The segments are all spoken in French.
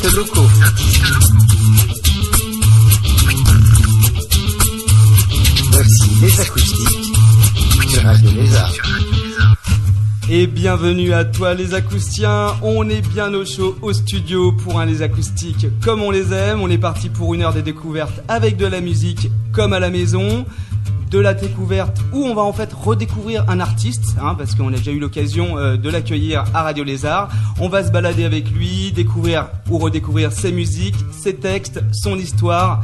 artistes locaux. Voici les acoustiques sur Radio Lézard. Et bienvenue à toi les acoustiens, on est bien au chaud au studio pour un Les Acoustiques comme on les aime. On est parti pour une heure des découvertes avec de la musique comme à la maison. De la découverte où on va en fait redécouvrir un artiste, parce qu'on a déjà eu l'occasion de l'accueillir à Radio Lézard. On va se balader avec lui, découvrir ou redécouvrir ses musiques, ses textes, son histoire.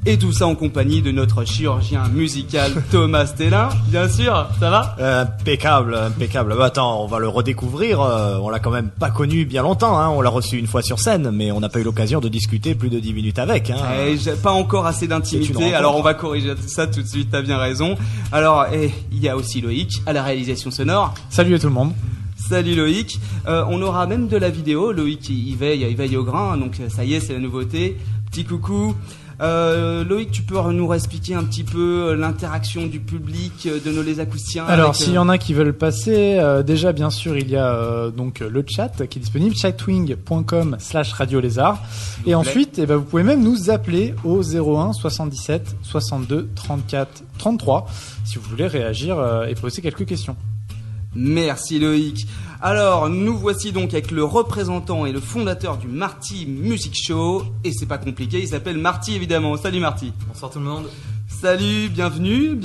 Et tout ça en compagnie de notre chirurgien musical Thomas Stellin, bien sûr, ça va ? Impeccable. Bah, attends, on va le redécouvrir, on l'a quand même pas connu bien longtemps, on l'a reçu une fois sur scène, mais on n'a pas eu l'occasion de discuter plus de 10 minutes avec. J'ai pas encore assez d'intimité, alors on va corriger ça tout de suite, t'as bien raison. Alors, il y a aussi Loïc à la réalisation sonore. Salut à tout le monde. Salut Loïc, on aura même de la vidéo, Loïc il veille au grain, donc ça y est, c'est la nouveauté. Petit coucou. Loïc, tu peux nous expliquer un petit peu l'interaction du public de nos Les Acoustiens? Alors, s'il y en a qui veulent passer, déjà bien sûr il y a donc le chat qui est disponible, chatwing.com/Radio Lézard. Et ensuite, vous pouvez même nous appeler au 01 77 62 34 33 si vous voulez réagir et poser quelques questions. Merci Loïc. Alors, nous voici donc avec le représentant et le fondateur du Marty Music Show. Et c'est pas compliqué, il s'appelle Marty évidemment. Salut Marty. Bonsoir tout le monde. Salut, bienvenue.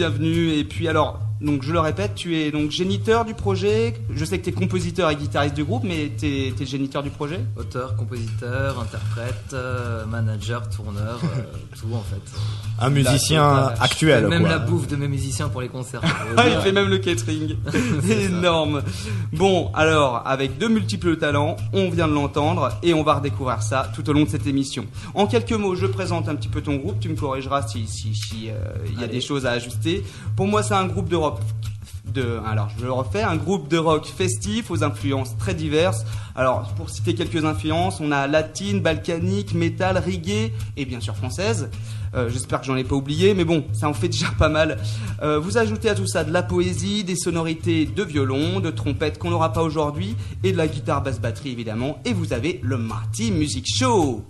Et puis alors, donc je le répète, tu es donc géniteur du projet. Je sais que tu es compositeur et guitariste du groupe, mais tu es le géniteur du projet? Auteur, compositeur, interprète, manager, tourneur, tout en fait. Un musicien actuel, même quoi. la bouffe de mes musiciens pour les concerts. Il fait même le catering. Énorme. Bon, alors, avec de multiples talents, on vient de l'entendre et on va redécouvrir ça tout au long de cette émission. En quelques mots, je présente un petit peu ton groupe. Tu me corrigeras si y a des choses à ajuster. Pour moi, c'est un groupe de rock. Alors, je le refais, un groupe de rock festif aux influences très diverses. Alors, pour citer quelques influences, on a latine, balkanique, métal, reggae et bien sûr française. J'espère que j'en ai pas oublié, mais bon, ça en fait déjà pas mal. Vous ajoutez à tout ça de la poésie, des sonorités de violon, de trompette qu'on n'aura pas aujourd'hui, et de la guitare basse-batterie évidemment, et vous avez le Marty Music Show.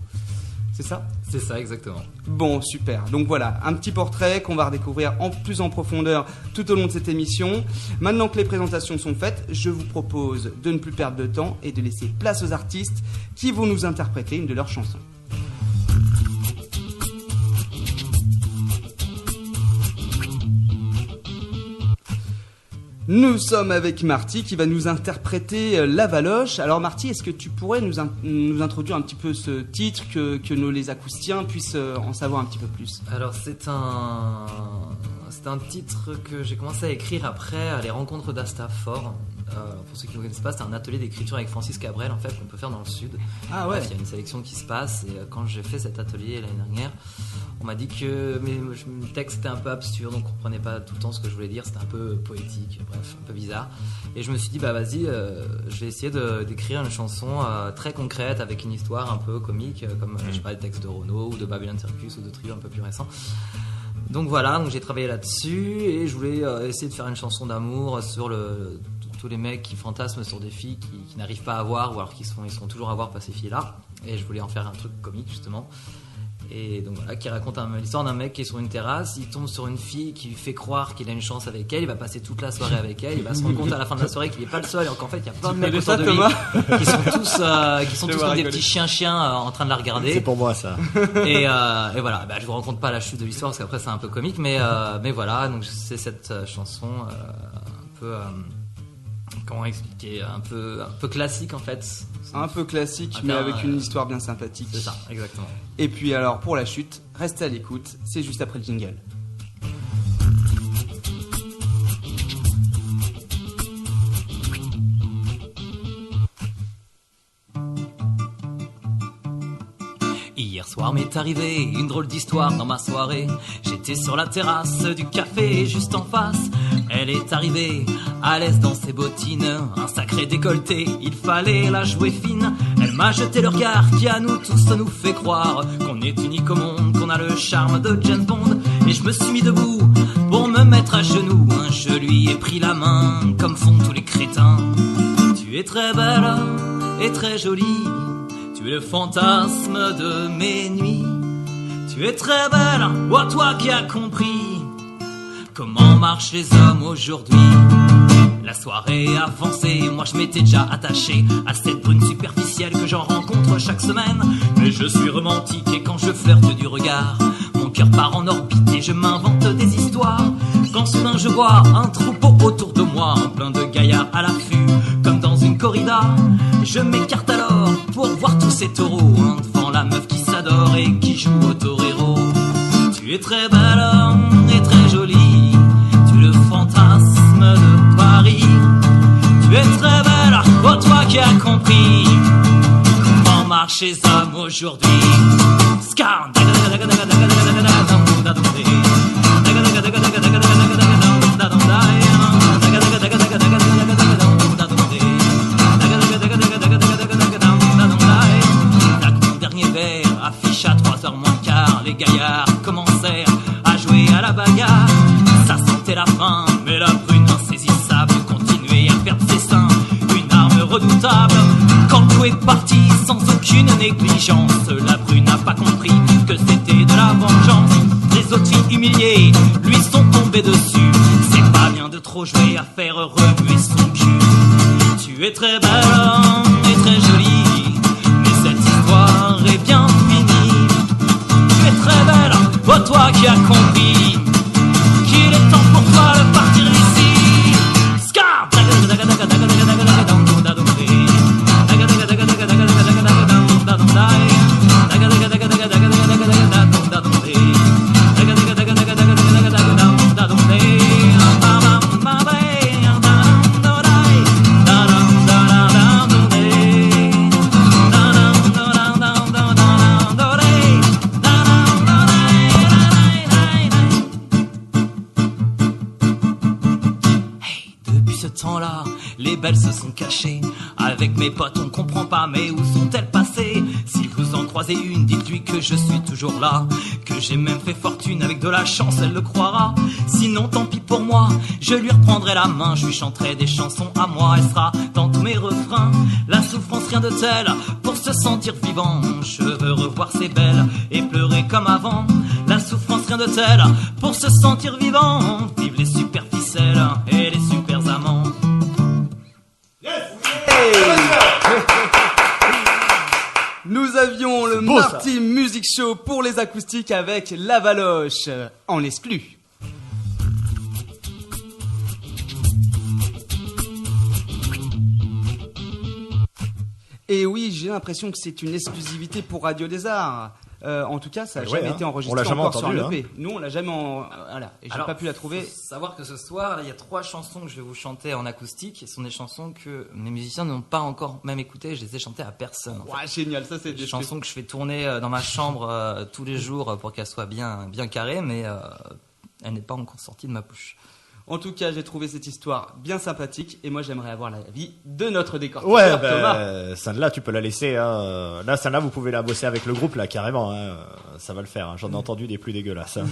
C'est ça ? C'est ça, exactement. Bon, super. Donc voilà, un petit portrait qu'on va redécouvrir plus en profondeur tout au long de cette émission. Maintenant que les présentations sont faites, je vous propose de ne plus perdre de temps et de laisser place aux artistes qui vont nous interpréter une de leurs chansons. Nous sommes avec Marty qui va nous interpréter La Valoche. Alors Marty, est-ce que tu pourrais nous introduire un petit peu ce titre, que nos Les Acoustiens puissent en savoir un petit peu plus? Alors c'est un titre que j'ai commencé à écrire après les rencontres d'Astafor. Pour ceux qui ne connaissent pas, c'est un atelier d'écriture avec Francis Cabrel en fait qu'on peut faire dans le sud. Ah ouais. Il y a une sélection qui se passe et quand j'ai fait cet atelier l'année dernière, on m'a dit que mes textes étaient un peu absurdes, on ne comprenait pas tout le temps ce que je voulais dire, c'était un peu poétique, bref, un peu bizarre. Et je me suis dit vas-y, je vais essayer d'écrire une chanson très concrète avec une histoire un peu comique, comme je sais pas, les textes de Renaud ou de Babylon Circus ou de trios un peu plus récents. Donc voilà, donc j'ai travaillé là-dessus et je voulais essayer de faire une chanson d'amour sur tous les mecs qui fantasment sur des filles qui n'arrivent pas à voir ou alors qui sont toujours à voir par ces filles-là. Et je voulais en faire un truc comique justement. Et donc voilà, qui raconte l'histoire d'un mec qui est sur une terrasse, il tombe sur une fille qui lui fait croire qu'il a une chance avec elle, il va passer toute la soirée avec elle, il va se rendre compte à la fin de la soirée qu'il n'est pas le seul, et qu'en fait il y a plein de mecs autour de lui qui sont tous comme des petits chiens en train de la regarder. C'est pour moi ça. Et voilà, je vous raconte pas la chute de l'histoire parce qu'après c'est un peu comique, mais voilà, donc c'est cette chanson un peu comment expliquer, un peu classique en fait. Un peu classique, mais avec une histoire bien sympathique. C'est ça, exactement. Et puis alors, pour la chute, restez à l'écoute, c'est juste après le jingle. Hier soir m'est arrivé une drôle d'histoire dans ma soirée. J'étais sur la terrasse du café juste en face. Elle est arrivée à l'aise dans ses bottines, un sacré décolleté, il fallait la jouer fine. Elle m'a jeté le regard qui à nous tous nous fait croire qu'on est unique au monde, qu'on a le charme de James Bond. Et je me suis mis debout pour me mettre à genoux, je lui ai pris la main comme font tous les crétins. Tu es très belle et très jolie, tu Tu es le fantasme de mes nuits. Tu es très belle, oh toi qui as compris comment marchent les hommes aujourd'hui. La soirée avançait, moi je m'étais déjà attaché à cette brune superficielle que j'en rencontre chaque semaine. Mais je suis romantique et quand je flirte du regard, mon cœur part en orbite et je m'invente des histoires. Quand soudain je vois un troupeau autour de moi, plein de gaillards à l'affût, comme dans une corrida. Je m'écarte alors pour voir tous ces taureaux, devant la meuf qui s'adore et qui joue au torero. Tu es très belle et très jolie, tu es le fantasme de Paris. Tu es très belle, oh toi qui as compris comment marchent les hommes aujourd'hui. Mon dernier verre affiche à 3h moins le quart. Les gaillards commencèrent à jouer à la bagarre. Ça sentait la faim, mais la brune insaisissable continuait à perdre ses seins. Une arme redoutable. Quand le coup est parti, sans aucune négligence, la brune n'a pas compris que c'était de la vengeance. Les autres filles humiliées lui sont tombées dessus. C'est pas bien de trop jouer à faire remuer son cul. Tu es très belle et très jolie, mais cette histoire est bien finie. Tu es très belle, oh toi qui as compris qu'il est temps pour toi de partir d'ici. Ska! Les belles se sont cachées. Avec mes potes on comprend pas, mais où sont-elles passées? Si vous en croisez une, dites-lui que je suis toujours là, que j'ai même fait fortune, avec de la chance elle le croira. Sinon tant pis pour moi, je lui reprendrai la main, je lui chanterai des chansons à moi. Elle sera dans tous mes refrains. La souffrance rien de tel pour se sentir vivant. Je veux revoir ces belles et pleurer comme avant. La souffrance rien de tel pour se sentir vivant. Vive les super ficelles et les super amants. Nous avions le beau, Marty Music Show pour les acoustiques avec La Valoche en exclu. Et oui, j'ai l'impression que c'est une exclusivité pour Radio des Arts. En tout cas, ça n'a jamais été enregistré on l'a jamais encore entendu, sur un EP. Nous, on l'a jamais voilà, et j'ai Alors, pas pu la trouver. Faut savoir que ce soir, il y a 3 chansons que je vais vous chanter en acoustique. Ce sont des chansons que mes musiciens n'ont pas encore même écoutées. Je les ai chantées à personne. En fait. Ouais, génial, ça c'est Des chansons que je fais tourner dans ma chambre tous les jours pour qu'elles soient bien carrées, mais elle n'est pas encore sortie de ma bouche. En tout cas, j'ai trouvé cette histoire bien sympathique et moi j'aimerais avoir l'avis de notre décortiqueur, Thomas. Celle-là, tu peux la laisser. Hein. Là, celle-là, vous pouvez la bosser avec le groupe, là, carrément. Hein. Ça va le faire. Hein. J'en ai entendu des plus dégueulasses. Hein.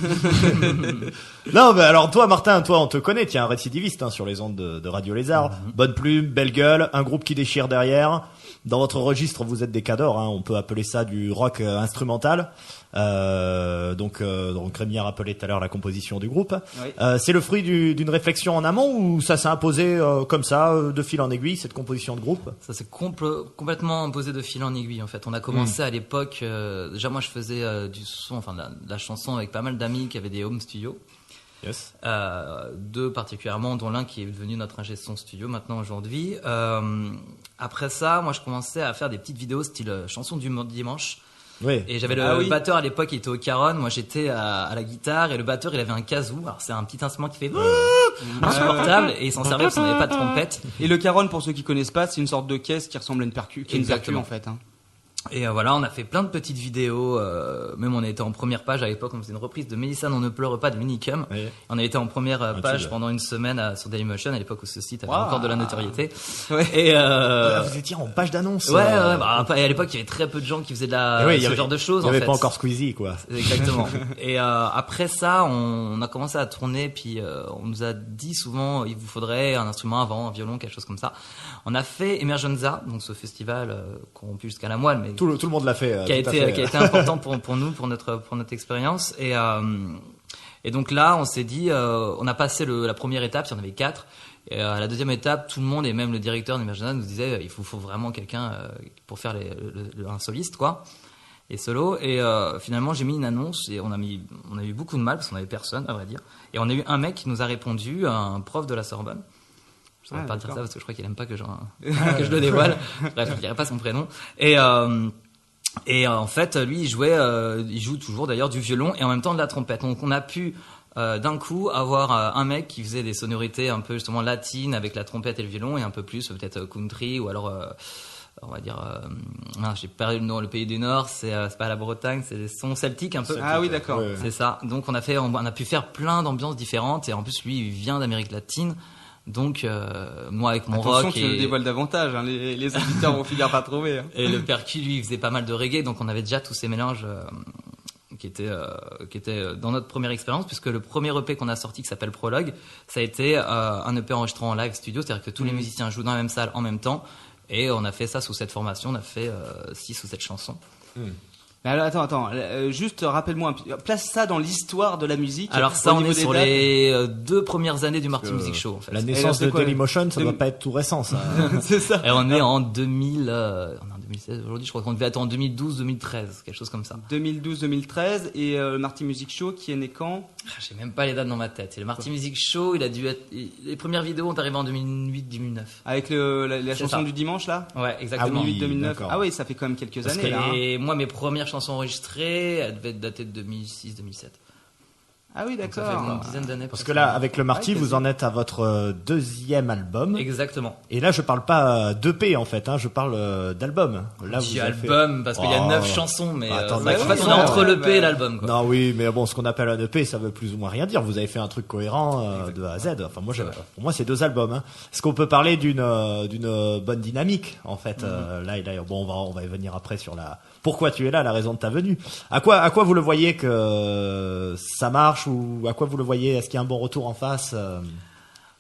Non, mais alors toi, Martin, toi, on te connaît. Tu es un récidiviste hein, sur les ondes de Radio Lézard. Bonne plume, belle gueule, un groupe qui déchire derrière. Dans votre registre, vous êtes des cadors. Hein. On peut appeler ça du rock instrumental. Donc Rémi a rappelé tout à l'heure la composition du groupe. Oui. C'est le fruit d'une réflexion en amont ou ça s'est imposé comme ça, de fil en aiguille, cette composition de groupe? Ça s'est complètement imposé de fil en aiguille en fait. On a commencé à l'époque, déjà moi je faisais du son, enfin de la chanson avec pas mal d'amis qui avaient des home studios. Yes. 2 particulièrement, dont l'un qui est devenu notre ingé son studio maintenant aujourd'hui. Après ça, moi je commençais à faire des petites vidéos style chanson du dimanche. Oui. Et j'avais le batteur à l'époque, il était au caron, moi j'étais à la guitare et le batteur il avait un kazoo. Alors c'est un petit instrument qui fait insupportable et il s'en servait parce qu'on n'avait pas de trompette. Et le caron, pour ceux qui connaissent pas, c'est une sorte de caisse qui ressemble à une percu, qui est une percu Exactement. en fait. Hein. Et voilà, on a fait plein de petites vidéos. Même on était en première page à l'époque. On faisait une reprise de Mélissa n'en ne pleure pas de Minicum. Oui. On avait été en première page tube. pendant une semaine sur Dailymotion à l'époque où ce site avait Wow. encore de la notoriété. Ouais. Et Vous étiez en page d'annonce. ouais, et à l'époque il y avait très peu de gens qui faisaient ce genre de choses. Il n'y avait en fait. pas encore Squeezie, quoi. Exactement. Et après ça, on a commencé à tourner, puis on nous a dit souvent il vous faudrait un instrument avant, un violon, quelque chose comme ça. On a fait Emergenza, donc ce festival qu'on rompu jusqu'à la moelle, mais mais Tout le monde l'a fait. qui a tout à été fait. qui a été important pour nous, pour notre expérience. Et donc là, on s'est dit, on a passé la première étape, il y en avait 4. Et à la deuxième étape, tout le monde et même le directeur d'Imaginal nous disait, il faut vraiment quelqu'un pour faire un soliste, quoi, et solo. Et finalement, j'ai mis une annonce et on a eu beaucoup de mal parce qu'on avait personne, à vrai dire. Et on a eu un mec qui nous a répondu, un prof de la Sorbonne. Je ne saurais pas dire ça parce que je crois qu'il aime pas que je le dévoile. Bref, je ne dirai pas son prénom. Et en fait, lui, il joue toujours d'ailleurs du violon et en même temps de la trompette. Donc on a pu d'un coup avoir un mec qui faisait des sonorités un peu justement latines avec la trompette et le violon et un peu plus peut-être country ou alors on va dire j'ai perdu le nom, le pays du Nord, c'est pas la Bretagne, c'est des sons celtiques un peu. Ah oui, d'accord. Ouais. C'est ça. Donc on a pu faire plein d'ambiances différentes et en plus lui il vient d'Amérique latine. Donc moi avec mon Attention, rock tu le dévoiles davantage, hein, les auditeurs vont finir par trouver. Hein. et le percu lui il faisait pas mal de reggae, donc on avait déjà tous ces mélanges qui étaient dans notre première expérience, puisque le premier EP qu'on a sorti qui s'appelle Prologue, ça a été un EP enregistré en live studio, c'est-à-dire que tous les musiciens jouent dans la même salle en même temps, et on a fait ça sous cette formation, on a fait 6 ou 7 chansons. Mais alors, attends, juste rappelle-moi, place ça dans l'histoire de la musique. Alors ça, au on niveau est des sur dates. les 2 premières années du Martin Music Show, en fait. La alors, naissance c'est de quoi, Dailymotion, ça de- doit pas être tout récent, ça. C'est ça. Et on est en 2000, on est en 2016 aujourd'hui, je crois qu'on devait être en 2012-2013, quelque chose comme ça. 2012-2013 et le Martin Music Show qui est né quand? J'ai même pas les dates dans ma tête. Et le Martin Music Show, il a dû être, les premières vidéos ont arrivé en 2008-2009. Avec la C'est chanson ça. du dimanche là? Ouais, exactement. 2008-2009. d'accord. Ah oui, ça fait quand même quelques Parce années que là. hein. Et moi, mes premières chansons enregistrées, elles devaient dater de 2006-2007. Ah oui, Donc ça fait d'accord. une dizaine d'années. Parce que là, avec le Marty, Ouais, vous en êtes à votre deuxième album. Exactement. Et là, je parle pas d'EP en fait, hein, je parle d'album. Là, Petit vous avez fait- album, parce qu'il y a Oh. 9 chansons, mais Attends, en bah, fait, oui, on est ça, entre l'EP ouais. et l'album, quoi. Non, oui, mais bon, ce qu'on appelle un EP, ça veut plus ou moins rien dire. Vous avez fait un truc cohérent de A à Z. Enfin, moi, pour moi, c'est 2 albums. Hein. Est-ce qu'on peut parler d'une bonne dynamique en fait là, bon, on va y venir après sur la pourquoi tu es là, la raison de ta venue. À quoi vous le voyez que ça marche ou à quoi vous le voyez? Est-ce qu'il y a un bon retour en face?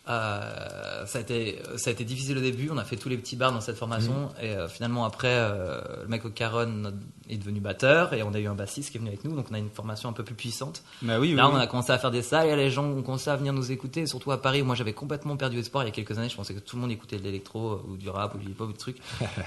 Ça a été difficile au début. On a fait tous les petits bars dans cette formation et finalement après le mec au Caron est devenu batteur et on a eu un bassiste qui est venu avec nous, donc on a une formation un peu plus puissante. Bah oui, Là oui. on a commencé à faire des salles et les gens ont commencé à venir nous écouter, surtout à Paris. Moi j'avais complètement perdu espoir il y a quelques années. Je pensais que tout le monde écoutait de l'électro ou du rap ou du hip-hop ou du truc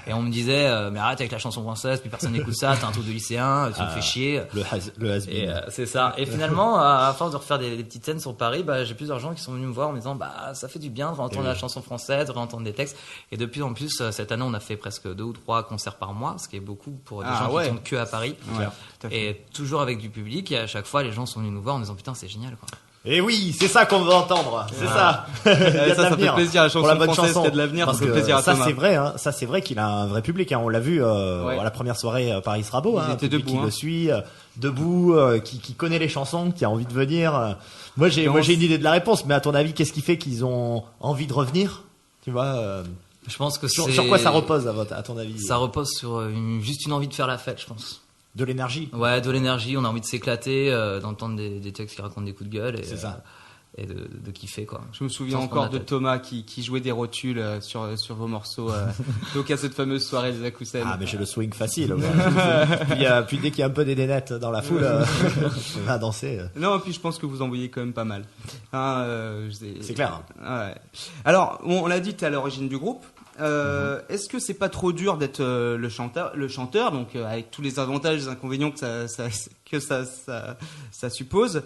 et on me disait mais arrête avec la chanson française, plus personne n'écoute ça, t'es un truc de lycéen, tu me fais chier. Le has Et c'est ça. Et finalement, à force de refaire des petites scènes sur Paris, j'ai plusieurs gens qui sont venus me voir en me disant ça fait du bien de réentendre la chanson française, de réentendre des textes. Et de plus en plus, cette année, on a fait presque 2 ou 3 concerts par mois, ce qui est beaucoup pour des gens ouais. qui sont que à Paris. Ouais, tout à fait. Et toujours avec du public. Et à chaque fois, les gens sont venus nous voir en disant putain, c'est génial, quoi. Et oui, c'est ça qu'on veut entendre. C'est ça. Il y a de Ça fait l'avenir. plaisir. La chanson Pour la bonne française chanson. qui a de l'avenir, Parce ça fait que plaisir à ça Thomas. c'est vrai, hein. Ça c'est vrai qu'il a un vrai public. Hein. On l'a vu à la première soirée Paris sera beau. Ils Hein, un étaient public debout, qui hein. le suit, debout, qui connaît les chansons, qui a envie de venir. Moi j'ai une idée de la réponse, mais à ton avis, qu'est-ce qui fait qu'ils ont envie de revenir? Tu vois, Je pense que sur c'est... quoi ça repose à ton avis? Ça repose sur juste une envie de faire la fête, je pense. De l'énergie. Ouais, de l'énergie, on a envie de s'éclater, d'entendre des textes qui racontent des coups de gueule. Et, C'est ça. Et de kiffer, quoi. Je me souviens Sans se prendre encore la de tête. Thomas qui jouait des rotules sur vos morceaux. Donc à cette fameuse soirée des Akusen. Ah mais j'ai le swing facile. Ouais. puis dès qu'il y a un peu des nénettes dans la foule, on va danser. Non, puis je pense que vous en voyez quand même pas mal. Hein, C'est clair. Ouais. Alors, on l'a dit, t'es à l'origine du groupe. Est-ce que c'est pas trop dur d'être le chanteur, donc avec tous les avantages et les inconvénients que ça suppose.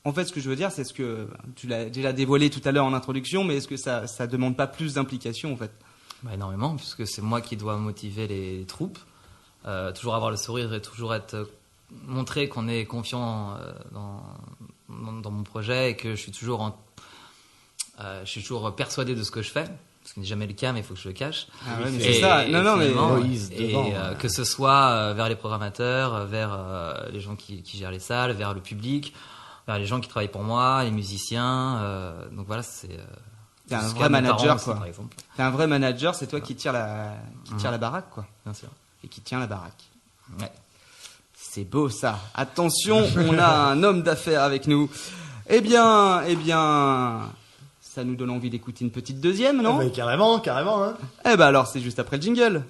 En fait, ce que je veux dire, c'est ce que tu l'as déjà dévoilé tout à l'heure en introduction, mais est-ce que ça demande pas plus d'implication en fait? Énormément, puisque c'est moi qui dois motiver les troupes, toujours avoir le sourire et toujours montrer qu'on est confiant dans mon projet et que je suis toujours persuadé de ce que je fais, ce qui n'est jamais le cas, mais il faut que je le cache. Ah ouais, mais Et- c'est ça. et Non, mais finalement, Moïse et, devant, que ce soit vers les programmateurs, vers les gens qui gèrent les salles, vers le public, vers les gens qui travaillent pour moi, les musiciens. Donc voilà, c'est. T'es un ce vrai qu'a mes parents manager, aussi, quoi. par exemple. T'es un vrai manager, c'est toi qui tire la baraque, quoi, Bien sûr. et qui tient la baraque. Ouais. C'est beau ça. Attention, on a un homme d'affaires avec nous. Eh bien, ça nous donne envie d'écouter une petite deuxième, non? Mais carrément, hein. Eh ben alors, c'est juste après le jingle.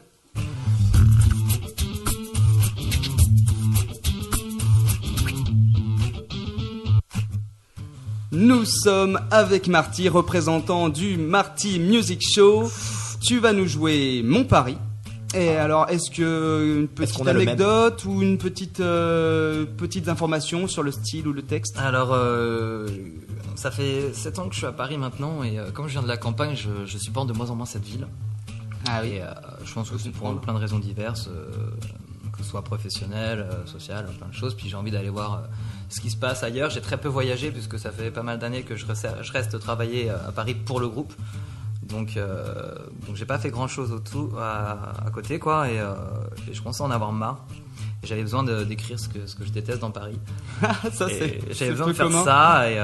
Nous sommes avec Marty, représentant du Marty Music Show. Tu vas nous jouer Mon Paris. Et alors, est-ce que une petite anecdote ou une petite information sur le style ou le texte? Alors, ça fait 7 ans que je suis à Paris maintenant et comme je viens de la campagne, je supporte de moins en moins cette ville. Ah oui. Et je pense que c'est pour plein de raisons diverses, que ce soit professionnel, social, plein de choses. Puis j'ai envie d'aller voir ce qui se passe ailleurs. J'ai très peu voyagé puisque ça fait pas mal d'années que je reste travailler à Paris pour le groupe. Donc j'ai pas fait grand chose à côté quoi et je commençais à en avoir marre. Et j'avais besoin d'écrire ce que je déteste dans Paris. J'avais besoin de faire ça et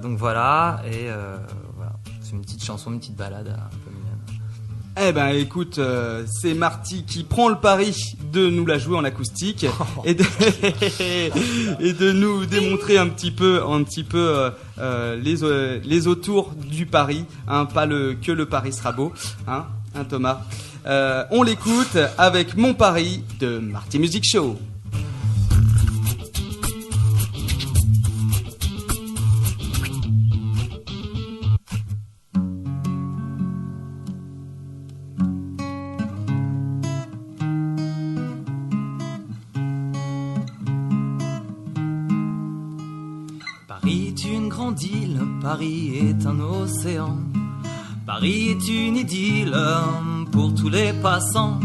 donc voilà voilà. C'est une petite chanson, une petite balade un peu mignonne. Eh ben écoute, c'est Marty qui prend le pari de nous la jouer en acoustique et de nous démontrer un petit peu les autours du Paris, hein, pas que le Paris sera beau, hein Thomas. On l'écoute avec Mon Paris de Marty Music Show. Paris est une grande île, Paris est un océan. Paris est une idylle pour tous les passants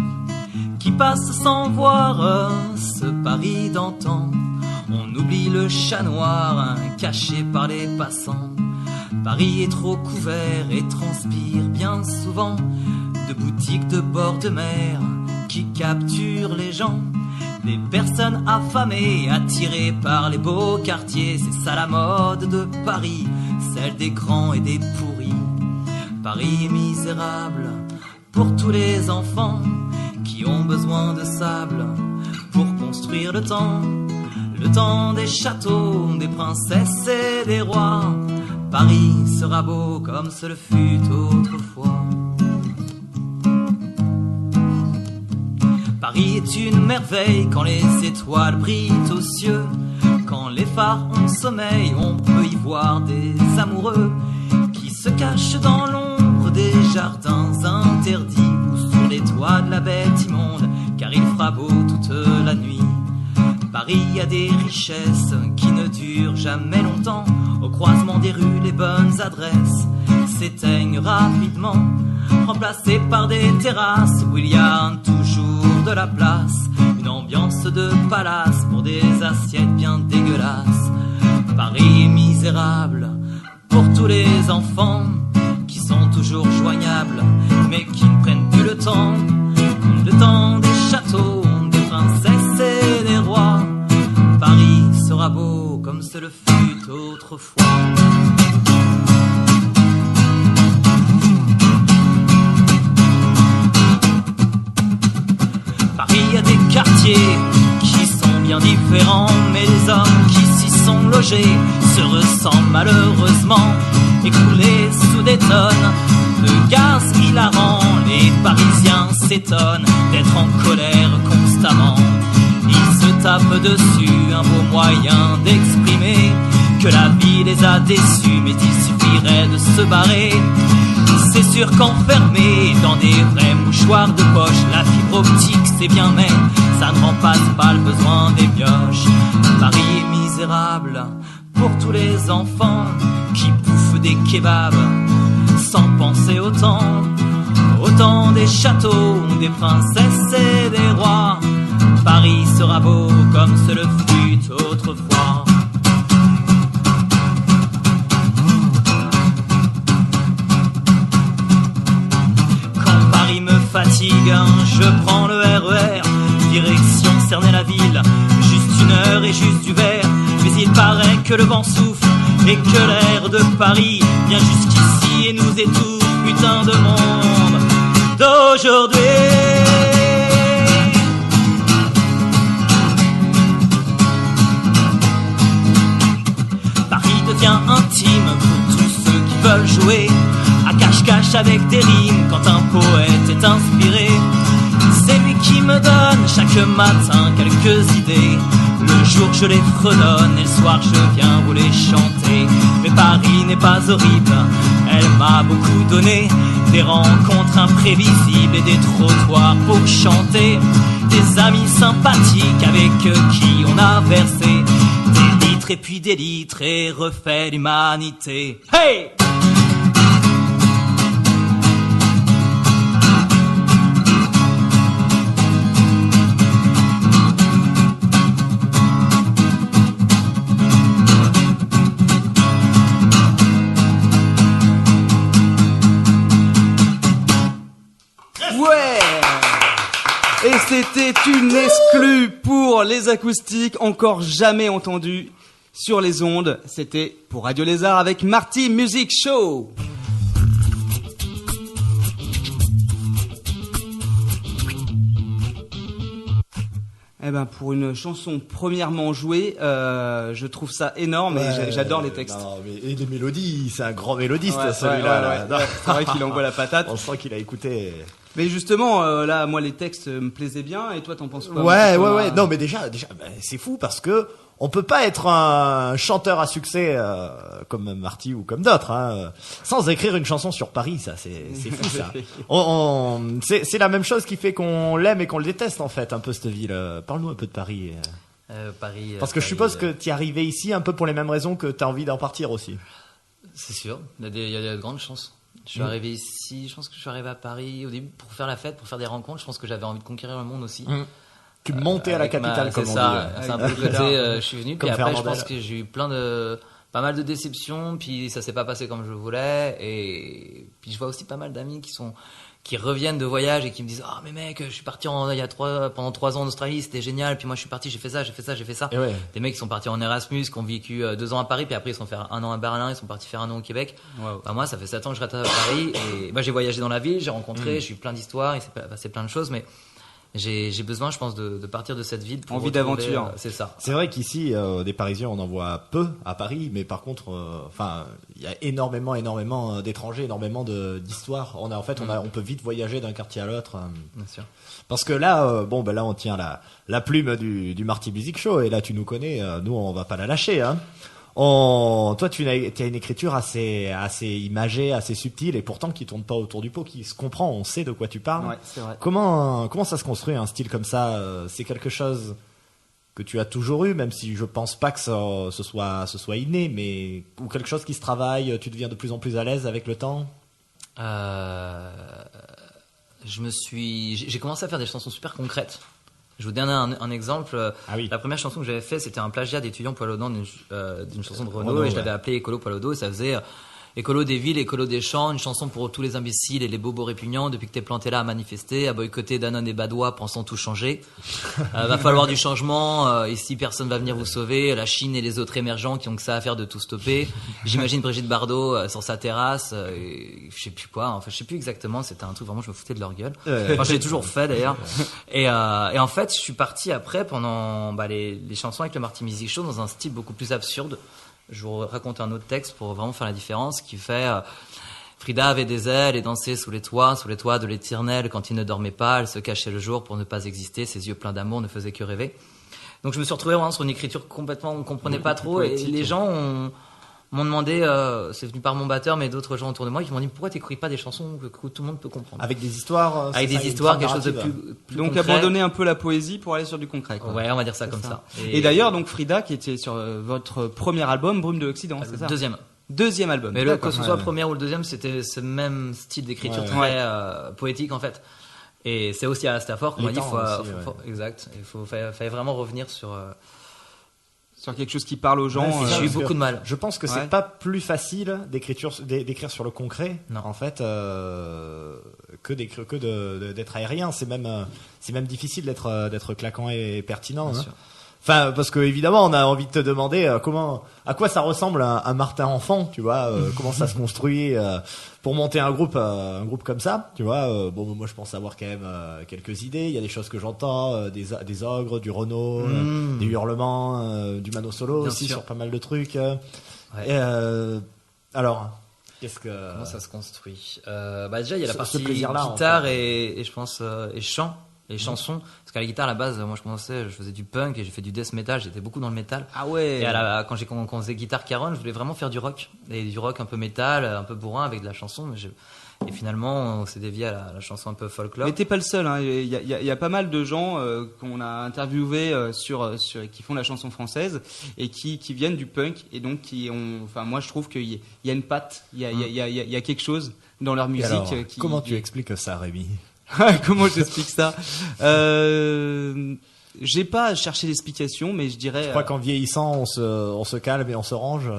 qui passent sans voir ce Paris d'antan. On oublie le chat noir caché par les passants. Paris est trop couvert et transpire bien souvent de boutiques de bord de mer qui capturent les gens. Des personnes affamées, attirées par les beaux quartiers. C'est ça la mode de Paris, celle des grands et des pourris. Paris est misérable pour tous les enfants qui ont besoin de sable pour construire le temps des châteaux, des princesses et des rois. Paris sera beau comme ce le fut autrefois. Paris est une merveille quand les étoiles brillent aux cieux. Quand les phares ont sommeil, on peut y voir des amoureux qui se cachent dans l'ombre des jardins interdits ou sur les toits de la bête immonde, car il fera beau toute la nuit. Paris a des richesses qui ne durent jamais longtemps. Au croisement des rues, les bonnes adresses s'éteignent rapidement, remplacées par des terrasses où il y a toujours de la place, une ambiance de palace pour des assiettes bien dégueulasses. Paris est misérable pour tous les enfants qui sont toujours joignables mais qui ne prennent plus le temps des châteaux, des princesses et des rois. Paris sera beau comme ce le fut autrefois. Paris a des quartiers qui sont bien différents, mais les hommes qui s'y sont logés se ressemblent malheureusement, écoulés sous des tonnes de gaz hilarant. Les Parisiens s'étonnent d'être en colère constamment. Ils se tapent dessus, un beau moyen d'exprimer que la vie les a déçus, mais il suffirait de se barrer. C'est sûr qu'enfermé dans des vrais mouchoirs de poche, la fibre optique c'est bien, mais ça ne remplace pas le besoin des mioches. Paris est misérable pour tous les enfants qui bouffent des kebabs sans penser au temps des châteaux, des princesses et des rois. Paris sera beau comme ce le fut autrefois. Quand Paris me fatigue, je prends le RER, direction Cernay-la-Ville, juste 1 heure et juste du verre. Mais il paraît que le vent souffle et que l'air de Paris vient jusqu'ici et nous étouffe, putain de monde d'aujourd'hui. Paris devient intime pour tous ceux qui veulent jouer à cache-cache avec des rimes quand un poète est inspiré. C'est lui qui me donne chaque matin quelques idées. Le jour je les fredonne et le soir je viens vous les chanter. Mais Paris n'est pas horrible, elle m'a beaucoup donné. Des rencontres imprévisibles et des trottoirs pour chanter. Des amis sympathiques avec qui on a versé des litres et puis des litres et refait l'humanité. Hey! Et c'était une exclue pour les acoustiques, encore jamais entendue sur les ondes. C'était pour Radio Lézard avec Marty Music Show. Eh ben, pour une chanson premièrement jouée, je trouve ça énorme et j'adore les textes. Non, mais, et les mélodies, c'est un grand mélodiste, Ouais, celui-là. ouais. C'est vrai qu'il envoie la patate. On sent qu'il a écouté. Mais justement, là, moi, les textes me plaisaient bien. Et toi, t'en penses quoi? Ouais. Non, mais déjà, c'est fou parce que on peut pas être un chanteur à succès comme Marty ou comme d'autres sans écrire une chanson sur Paris. Ça, c'est fou ça. C'est la même chose qui fait qu'on l'aime et qu'on le déteste en fait, un peu cette ville. Parle-nous un peu de Paris. Paris. Parce que je suppose que tu es arrivé ici un peu pour les mêmes raisons que tu as envie d'en partir aussi. C'est sûr, il y a de grandes chances. Je suis arrivé ici, je pense que je suis arrivé à Paris au début pour faire la fête, pour faire des rencontres. Je pense que j'avais envie de conquérir le monde aussi. Tu montais à la capitale, comme on dit. C'est un peu le côté, je suis venu, puis après je pense Fernandel. que j'ai eu pas mal de déceptions, puis ça s'est pas passé comme je voulais, et puis je vois aussi pas mal d'amis qui reviennent de voyage et qui me disent ah mais mec je suis parti pendant 3 ans en Australie, c'était génial, puis moi je suis parti, j'ai fait ça. Et ouais. Des mecs qui sont partis en Erasmus, qui ont vécu 2 ans à Paris, puis après ils sont fait 1 an à Berlin, ils sont partis faire 1 an au Québec. Wow. Bah, moi ça fait 7 ans que je reste à Paris et moi j'ai voyagé dans la ville, j'ai rencontré, j'ai eu plein d'histoires, il s'est passé plein de choses, mais j'ai besoin, je pense, de partir de cette ville. Envie d'aventure. C'est ça. C'est vrai qu'ici, des Parisiens, on en voit peu à Paris, mais par contre, il y a énormément d'étrangers, énormément d'histoires. On peut vite voyager d'un quartier à l'autre. Bien sûr. Parce que là, là, on tient la plume du Marty Music Show, et là, tu nous connais. Nous, on va pas la lâcher, hein. Toi, tu as une écriture assez imagée, assez subtile, et pourtant qui tourne pas autour du pot, qui se comprend. On sait de quoi tu parles. Ouais, c'est vrai. Comment ça se construit un style comme ça? C'est quelque chose que tu as toujours eu, même si je pense pas que ce soit inné, mais ou quelque chose qui se travaille. Tu deviens de plus en plus à l'aise avec le temps. J'ai commencé à faire des chansons super concrètes. Je vous donne un exemple. Ah oui. La première chanson que j'avais fait, c'était un plagiat d'étudiant poil aux dents d'une chanson de Renaud, et je l'avais appelée Écolo poil aux dos, et ça faisait écolo des villes, écolo des champs, une chanson pour tous les imbéciles et les bobos répugnants. Depuis que t'es planté là à manifester, à boycotter Danone et Badois, pensant tout changer. Va falloir du changement. Ici, personne va venir vous sauver. La Chine et les autres émergents qui ont que ça à faire de tout stopper. J'imagine Brigitte Bardot sur sa terrasse. Je sais plus quoi. Enfin, je sais plus exactement. C'était un truc vraiment, je me foutais de leur gueule. Enfin, je l'ai toujours fait d'ailleurs. Et en fait, je suis parti après pendant les chansons avec le Marty Music Show dans un style beaucoup plus absurde. Je vous raconte un autre texte pour vraiment faire la différence, qui fait Frida avait des ailes et dansait sous les toits de l'éternel. Quand il ne dormait pas, elle se cachait le jour pour ne pas exister. Ses yeux pleins d'amour ne faisaient que rêver. Donc je me suis retrouvé vraiment sur une écriture complètement, on ne comprenait pas trop, et les gens m'ont demandé, c'est venu par mon batteur, mais d'autres gens autour de moi qui m'ont dit pourquoi t'écris pas des chansons que tout le monde peut comprendre. Avec des histoires. Avec des histoires, quelque chose de plus Donc concret. abandonner un peu la poésie pour aller sur du concret, quoi. Ouais, on va dire ça comme ça. Et d'ailleurs, donc Frida, qui était sur votre premier album, Brume de l'Occident, c'est ça? Deuxième album. Mais D'accord. que ce soit le premier ou le deuxième, c'était ce même style d'écriture très poétique en fait. Et c'est aussi à Stafford qu'on m'a dit, exact. Il fallait vraiment revenir sur quelque chose qui parle aux gens. J'ai eu beaucoup de mal. Je pense que c'est pas plus facile d'écrire sur le concret, non. En fait, que d'être aérien. C'est même difficile d'être claquant et pertinent. Bien hein. sûr. Enfin, parce que évidemment, on a envie de te demander à quoi ça ressemble un Martin enfant, tu vois, comment ça se construit pour monter un groupe comme ça, tu vois. Moi, je pense avoir quand même quelques idées. Il y a des choses que j'entends, des ogres, du Renault, des hurlements, du Mano Solo Bien aussi sûr. sur pas mal de trucs. Alors, comment ça se construit? Déjà, il y a la partie plaisir-là, guitare en fait. et je pense et chant. Les chansons, parce qu'à la guitare à la base, moi je faisais du punk et j'ai fait du death metal, j'étais beaucoup dans le metal. Ah ouais. Et quand on faisait guitare caron, je voulais vraiment faire du rock. Et du rock un peu métal, un peu bourrin avec de la chanson. Et finalement, on s'est dévié à la chanson un peu folklore. Mais t'es pas le seul, hein. Il y a pas mal de gens qu'on a interviewés qui font la chanson française et qui viennent du punk et donc moi je trouve qu'il y a une patte, il y a quelque chose dans leur musique. Alors, comment tu expliques ça, Rémi? Comment j'explique ça? J'ai pas cherché l'explication, mais je dirais. Je crois qu'en vieillissant, on se calme et on se range.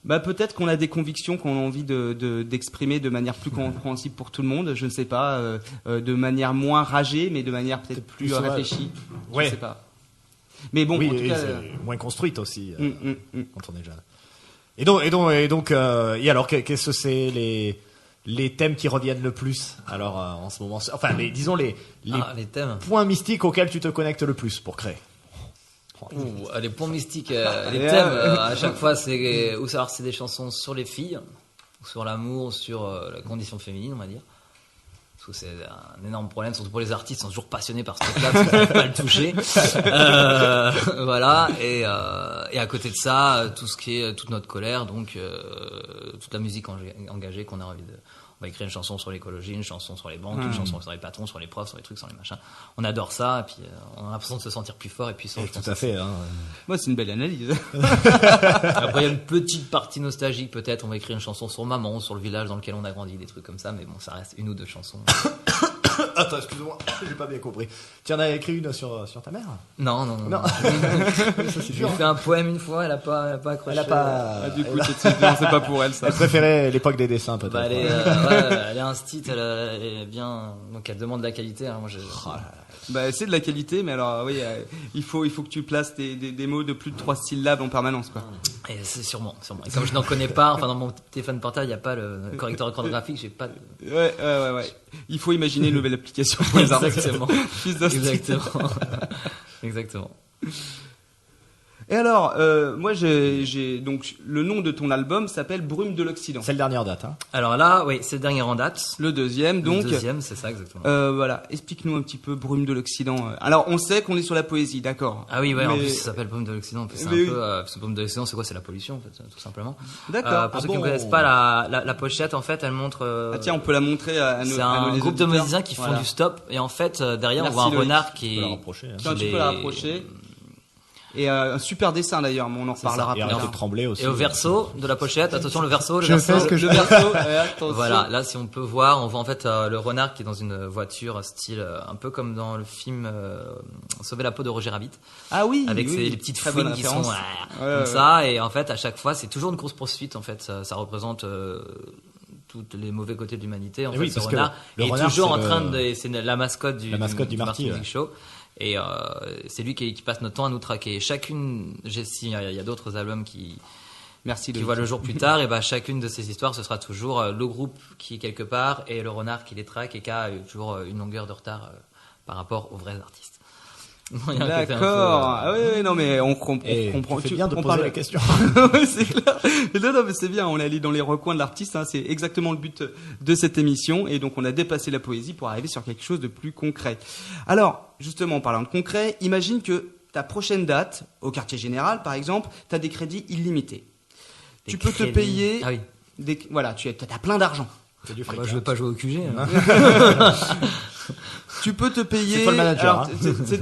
Bah peut-être qu'on a des convictions qu'on a envie d'exprimer de manière plus compréhensible pour tout le monde. Je ne sais pas, de manière moins ragée, mais de manière peut-être plus réfléchie. Ouais. Je sais pas. Mais bon, oui, en tout cas, moins construite aussi quand on est jeune. Et alors qu'est-ce que c'est les thèmes qui reviennent le plus alors en ce moment, enfin disons les thèmes. points mystiques auxquels tu te connectes le plus pour créer. Les points mystiques, les thèmes, à chaque fois c'est ou savoir c'est des chansons sur les filles, ou sur l'amour, sur la condition féminine, on va dire. Parce que c'est un énorme problème, surtout pour les artistes, ils sont toujours passionnés par ce truc-là, parce qu'ils ne peuvent pas le toucher. Voilà, et à côté de ça, tout ce qui est toute notre colère, donc toute la musique engagée qu'on a envie de. On va écrire une chanson sur l'écologie, une chanson sur les banques, une chanson sur les patrons, sur les profs, sur les trucs, sur les machins. On adore ça, et puis on a l'impression de se sentir plus fort et puissant. Tout à fait. Hein. Moi, c'est une belle analyse. Après, il y a une petite partie nostalgique, peut-être. On va écrire une chanson sur maman, sur le village dans lequel on a grandi, des trucs comme ça. Mais bon, ça reste une ou deux chansons. Attends, excuse-moi, j'ai pas bien compris. Tu en as écrit une sur ta mère? Non. J'ai fait un poème une fois, elle a pas accroché. Du coup, c'est pas pour elle, ça. Elle préférait l'époque des dessins, peut-être. Bah, elle est instite, elle est bien. Donc elle demande de la qualité. Hein. Moi, Bah, c'est de la qualité, mais alors oui, il faut que tu places des mots de plus de 3 syllabes en permanence, quoi. Et c'est sûrement. Et comme je n'en connais pas, enfin dans mon téléphone portable, il n'y a pas le correcteur orthographique, j'ai pas. Ouais. Il faut imaginer une nouvelle application pour les artistes. Exactement. Et alors, moi, j'ai donc le nom de ton album s'appelle Brume de l'Occident. C'est le dernier en date, hein. Alors là, oui, c'est le dernier en date. Le deuxième, donc. Le deuxième, c'est ça, exactement. Voilà, explique-nous un petit peu Brume de l'Occident. Alors, on sait qu'on est sur la poésie, d'accord. Ah oui, ouais, en plus, ça s'appelle Brume de l'Occident. C'est un peu, Brume de l'Occident, c'est quoi? C'est la pollution, en fait, tout simplement. D'accord. Pour ceux qui ne connaissent pas la pochette, en fait, elle montre. Tiens, on peut la montrer à nos. C'est un groupe de musiciens qui font du stop, et en fait, derrière, on voit un renard qui est. Tu peux la rapprocher. Et un super dessin d'ailleurs, mais on en reparlera plus tard. Trembler aussi. Et au verso de la pochette, attention le verso. Le verso. Voilà, là si on peut voir, on voit en fait le renard qui est dans une voiture style un peu comme dans le film Sauver la peau de Roger Rabbit. Ah oui. Avec les petites fouines qui sont comme ça, et en fait à chaque fois c'est toujours une course poursuite en fait. Ça représente tous les mauvais côtés de l'humanité. En fait, ce renard est toujours en train de. C'est la mascotte du Marty Music Show. Et c'est lui qui passe notre temps à nous traquer. Chacune, il y a d'autres albums qui voient le jour plus tard, et bah chacune de ces histoires, ce sera toujours le groupe qui est quelque part et le renard qui les traque et qui a toujours une longueur de retard par rapport aux vrais artistes. D'accord. Ah oui, non mais on comprend. Tu fais bien de poser la question. Oui, c'est clair. Non, mais c'est bien. On est allé dans les recoins de l'artiste. Hein, c'est exactement le but de cette émission. Et donc, on a dépassé la poésie pour arriver sur quelque chose de plus concret. Alors, justement, en parlant de concret, imagine que ta prochaine date, au Quartier Général, par exemple, tu as des crédits illimités. Tu peux te payer. Ah oui. Voilà, tu as plein d'argent. Je vais pas jouer au QG. Hein. Tu peux te payer. C'est toi le manager. Alors,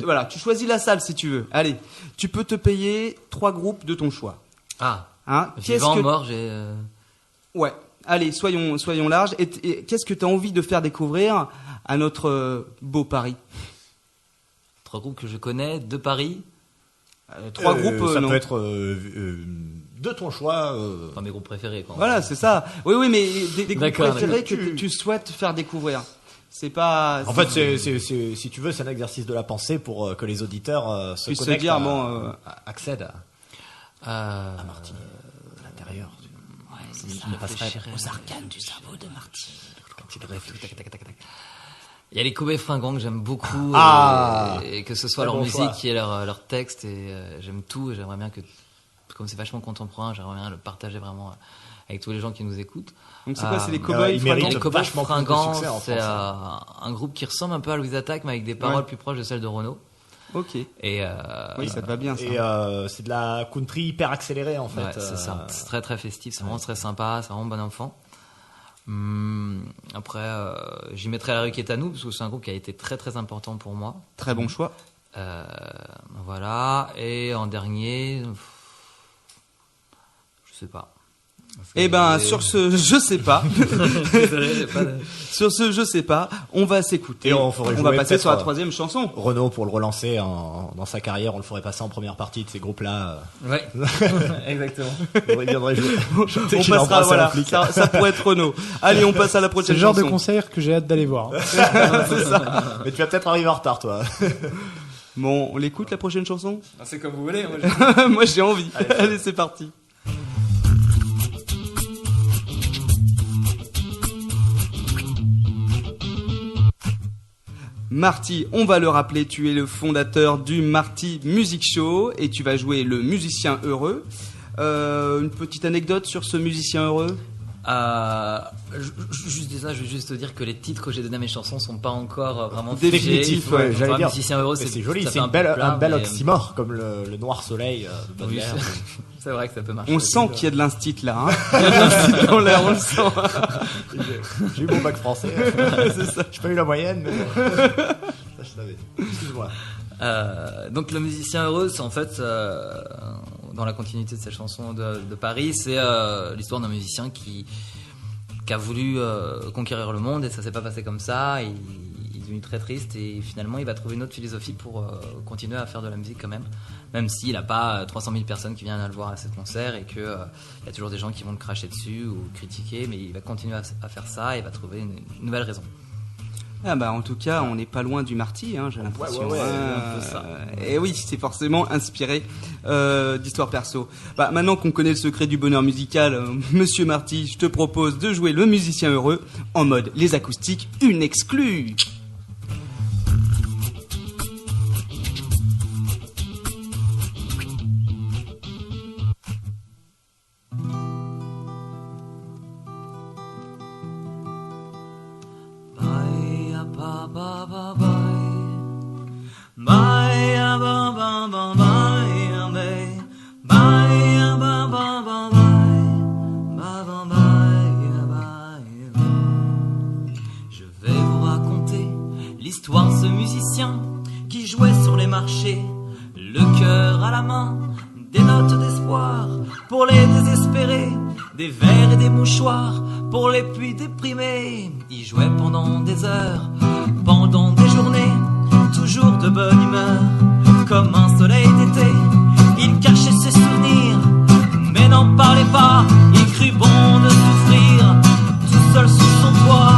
voilà, tu choisis la salle si tu veux. Allez, tu peux te payer 3 groupes de ton choix. Ah. Hein, vivant, mort, j'ai. Ouais. Allez, soyons larges. Et qu'est-ce que tu as envie de faire découvrir à notre beau Paris? 3 groupes que je connais de Paris. 3 groupes. Ça peut être de ton choix. Enfin, mes groupes préférés. Quoi. Voilà, c'est ça. Oui, mais des groupes préférés que tu souhaites faire découvrir. C'est pas. En fait, si tu veux, c'est un exercice de la pensée pour que les auditeurs se connectent, accèdent à Marty, à l'intérieur. Ouais, c'est ça. Aux arcanes du cerveau de Marty. Il y a les Kobe Fringants que j'aime beaucoup, et que ce soit leur musique et leur texte, et j'aime tout. Et j'aimerais bien que, comme c'est vachement contemporain, j'aimerais bien le partager vraiment avec tous les gens qui nous écoutent. Donc c'est quoi, c'est les il Cowboys mérite Fringants Les Cowboys vachement plus de Fringants, succès en c'est France. un groupe qui ressemble un peu à Louise Attaque, mais avec des paroles plus proches de celles de Renaud. Ok. Et Oui, ça te va bien ça. Et c'est de la country hyper accélérée en fait. ouais, c'est ça. C'est très très festif, c'est vraiment très sympa, c'est vraiment bon enfant. Après, j'y mettrai La Rue qui est à nous, parce que c'est un groupe qui a été très très important pour moi. Très bon choix. Voilà. Et en dernier, je sais pas. Eh ben, sur ce, je sais pas. Désolé, j'ai pas de- Sur ce, je sais pas. On va s'écouter. Et on ferait va jouer passer peut-être, sur la troisième chanson. Renaud, pour le relancer dans sa carrière, on le ferait passer en première partie de ces groupes-là. Ouais, exactement. Il viendrait jouer. On passera, voilà. Ça pourrait être Renaud. Allez, on passe à la C'est prochaine le genre chanson. de concert que j'ai hâte d'aller voir. C'est ça. Mais tu vas peut-être arriver en retard, toi. Bon, on l'écoute la prochaine chanson? C'est comme vous voulez. Moi, j'ai envie. Allez, c'est parti. Marty, on va le rappeler, tu es le fondateur du Marty Music Show et tu vas jouer le musicien heureux. Une petite anecdote sur ce musicien heureux? Juste ça, je vais juste te dire que les titres que j'ai donnés à mes chansons sont pas encore vraiment Définitifs, figés. ouais, j'allais dire. Musicien heureux, Mais c'est joli, ça c'est fait un un peu plat, un bel mais, oxymore, comme le noir soleil de oui, Baudelaire. c'est vrai que ça peut marcher. On sent qu'il y a de l'instit là, hein. Il y a de l'instit dans l'air, on le sent. J'ai eu mon bac français. C'est ça. J'ai pas eu la moyenne, mais ça je savais. Excuse-moi. Donc le musicien heureux, c'est en fait dans la continuité de cette chanson de Paris, c'est l'histoire d'un musicien qui a voulu conquérir le monde et ça s'est pas passé comme ça. Il est devenu très triste et finalement il va trouver une autre philosophie pour continuer à faire de la musique quand même s'il a pas 300 000 personnes qui viennent à le voir à ses concerts et que il y a toujours des gens qui vont le cracher dessus ou critiquer, mais il va continuer à faire ça et il va trouver une nouvelle raison. Ah bah en tout cas, on n'est pas loin du Marty, hein, j'ai l'impression. Ouais, un peu ça. Et oui, c'est forcément inspiré d'histoire perso. Bah maintenant qu'on connaît le secret du bonheur musical, Monsieur Marty, je te propose de jouer le musicien heureux en mode les acoustiques, une exclue. Je vais vous raconter l'histoire de ce musicien qui jouait sur les marchés, le cœur à la main, des notes d'espoir pour les désespérés, des verres et des mouchoirs pour les plus déprimés. Il jouait pendant des heures, pendant des journées, toujours de bonne humeur, comme un soleil d'été. Il cachait ses souvenirs, mais n'en parlait pas. Il crut bon de souffrir, tout seul sous son toit.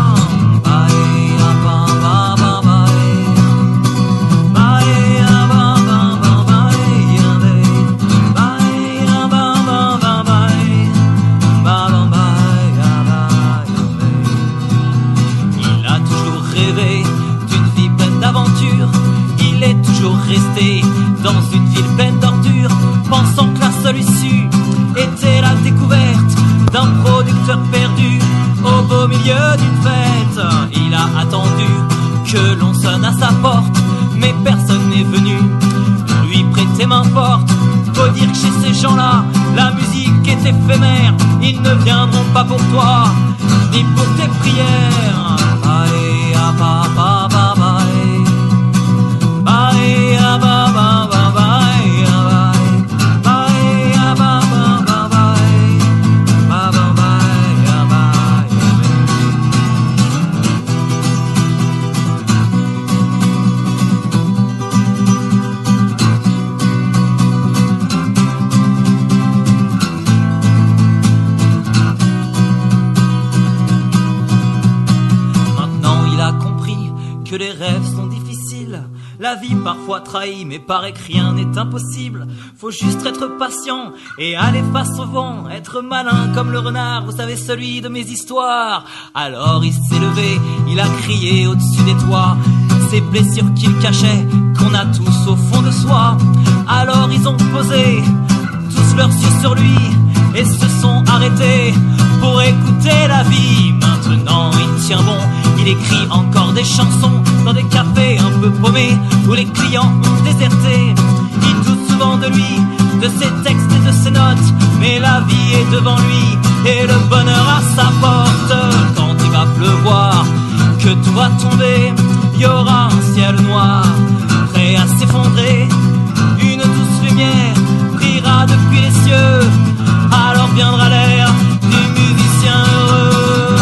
Il a toujours rêvé d'une vie pleine d'aventures. Il est toujours resté dans une ville pleine d'ordures, pensant que la seule issue était la découverte d'un producteur perdu au beau milieu d'une fête. Il a attendu que l'on sonne à sa porte, mais personne n'est venu lui prêter main forte. Faut dire que chez ces gens-là, la musique est éphémère. Ils ne viendront pas pour toi, ni pour tes prières. Bye, ah, ba, ba, ba, bye. Bye, ah, ba, ba, ba, bye, ah, bye. Bye, ah, ba, ba, ba, bye. Ba, ba, bye, ah, bye, Maintenant il a compris que les rêves sont difficiles, la vie parfois trahit, mais paraît que rien n'est impossible. Faut juste être patient et aller face au vent, être malin comme le renard, vous savez, celui de mes histoires. Alors il s'est levé, il a crié au-dessus des toits, ces blessures qu'il cachait, qu'on a tous au fond de soi. Alors ils ont posé tous leurs yeux sur lui, et se sont arrêtés pour écouter la vie. Maintenant il tient bon, il écrit encore des chansons dans des cafés un peu paumés où les clients ont déserté. Il doute souvent de lui, de ses textes et de ses notes, mais la vie est devant lui et le bonheur à sa porte. Quand il va pleuvoir, que tout va tomber, il y aura un ciel noir prêt à s'effondrer. Une douce lumière brillera depuis les cieux, alors viendra l'ère du musicien heureux.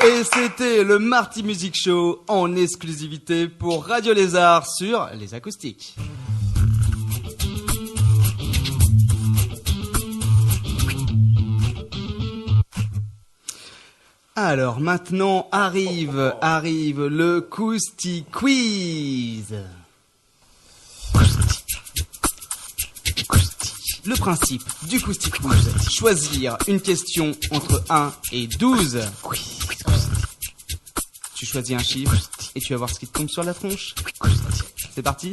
Et c'était le Marty Music Show en exclusivité pour Radio Lézard sur les acoustiques. Alors maintenant arrive le Cousty Quiz. Le principe du Cousty Quiz, choisir une question entre 1 et 12. Tu choisis un chiffre et tu vas voir ce qui te tombe sur la tronche. C'est parti.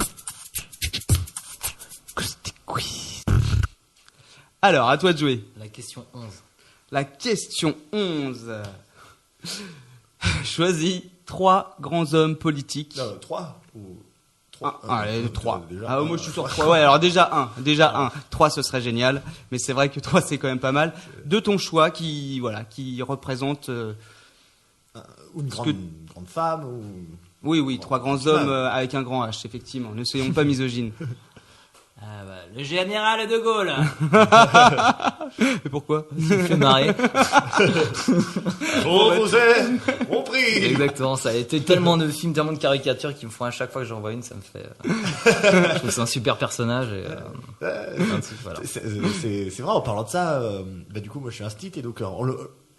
Alors, à toi de jouer. La question 11. La question 11. Choisis 3 grands hommes politiques. 3 ou... allez, 3. Déjà, moi je suis sur 3. Ouais, alors déjà 1. 3 ce serait génial, mais c'est vrai que 3 c'est quand même pas mal. De ton choix qui représente une grande femme ou... Oui, 3 grands hommes avec un grand H, effectivement. Ne soyons pas misogynes. Le général de Gaulle. Et pourquoi? Il me fait marrer. On vous est compris. Exactement, ça a été tellement de films, tellement de caricatures qui me font à chaque fois que j'en vois une, ça me fait. Je trouve que c'est un super personnage. Et, voilà. C'est vrai, en parlant de ça, du coup, moi je suis un stit et donc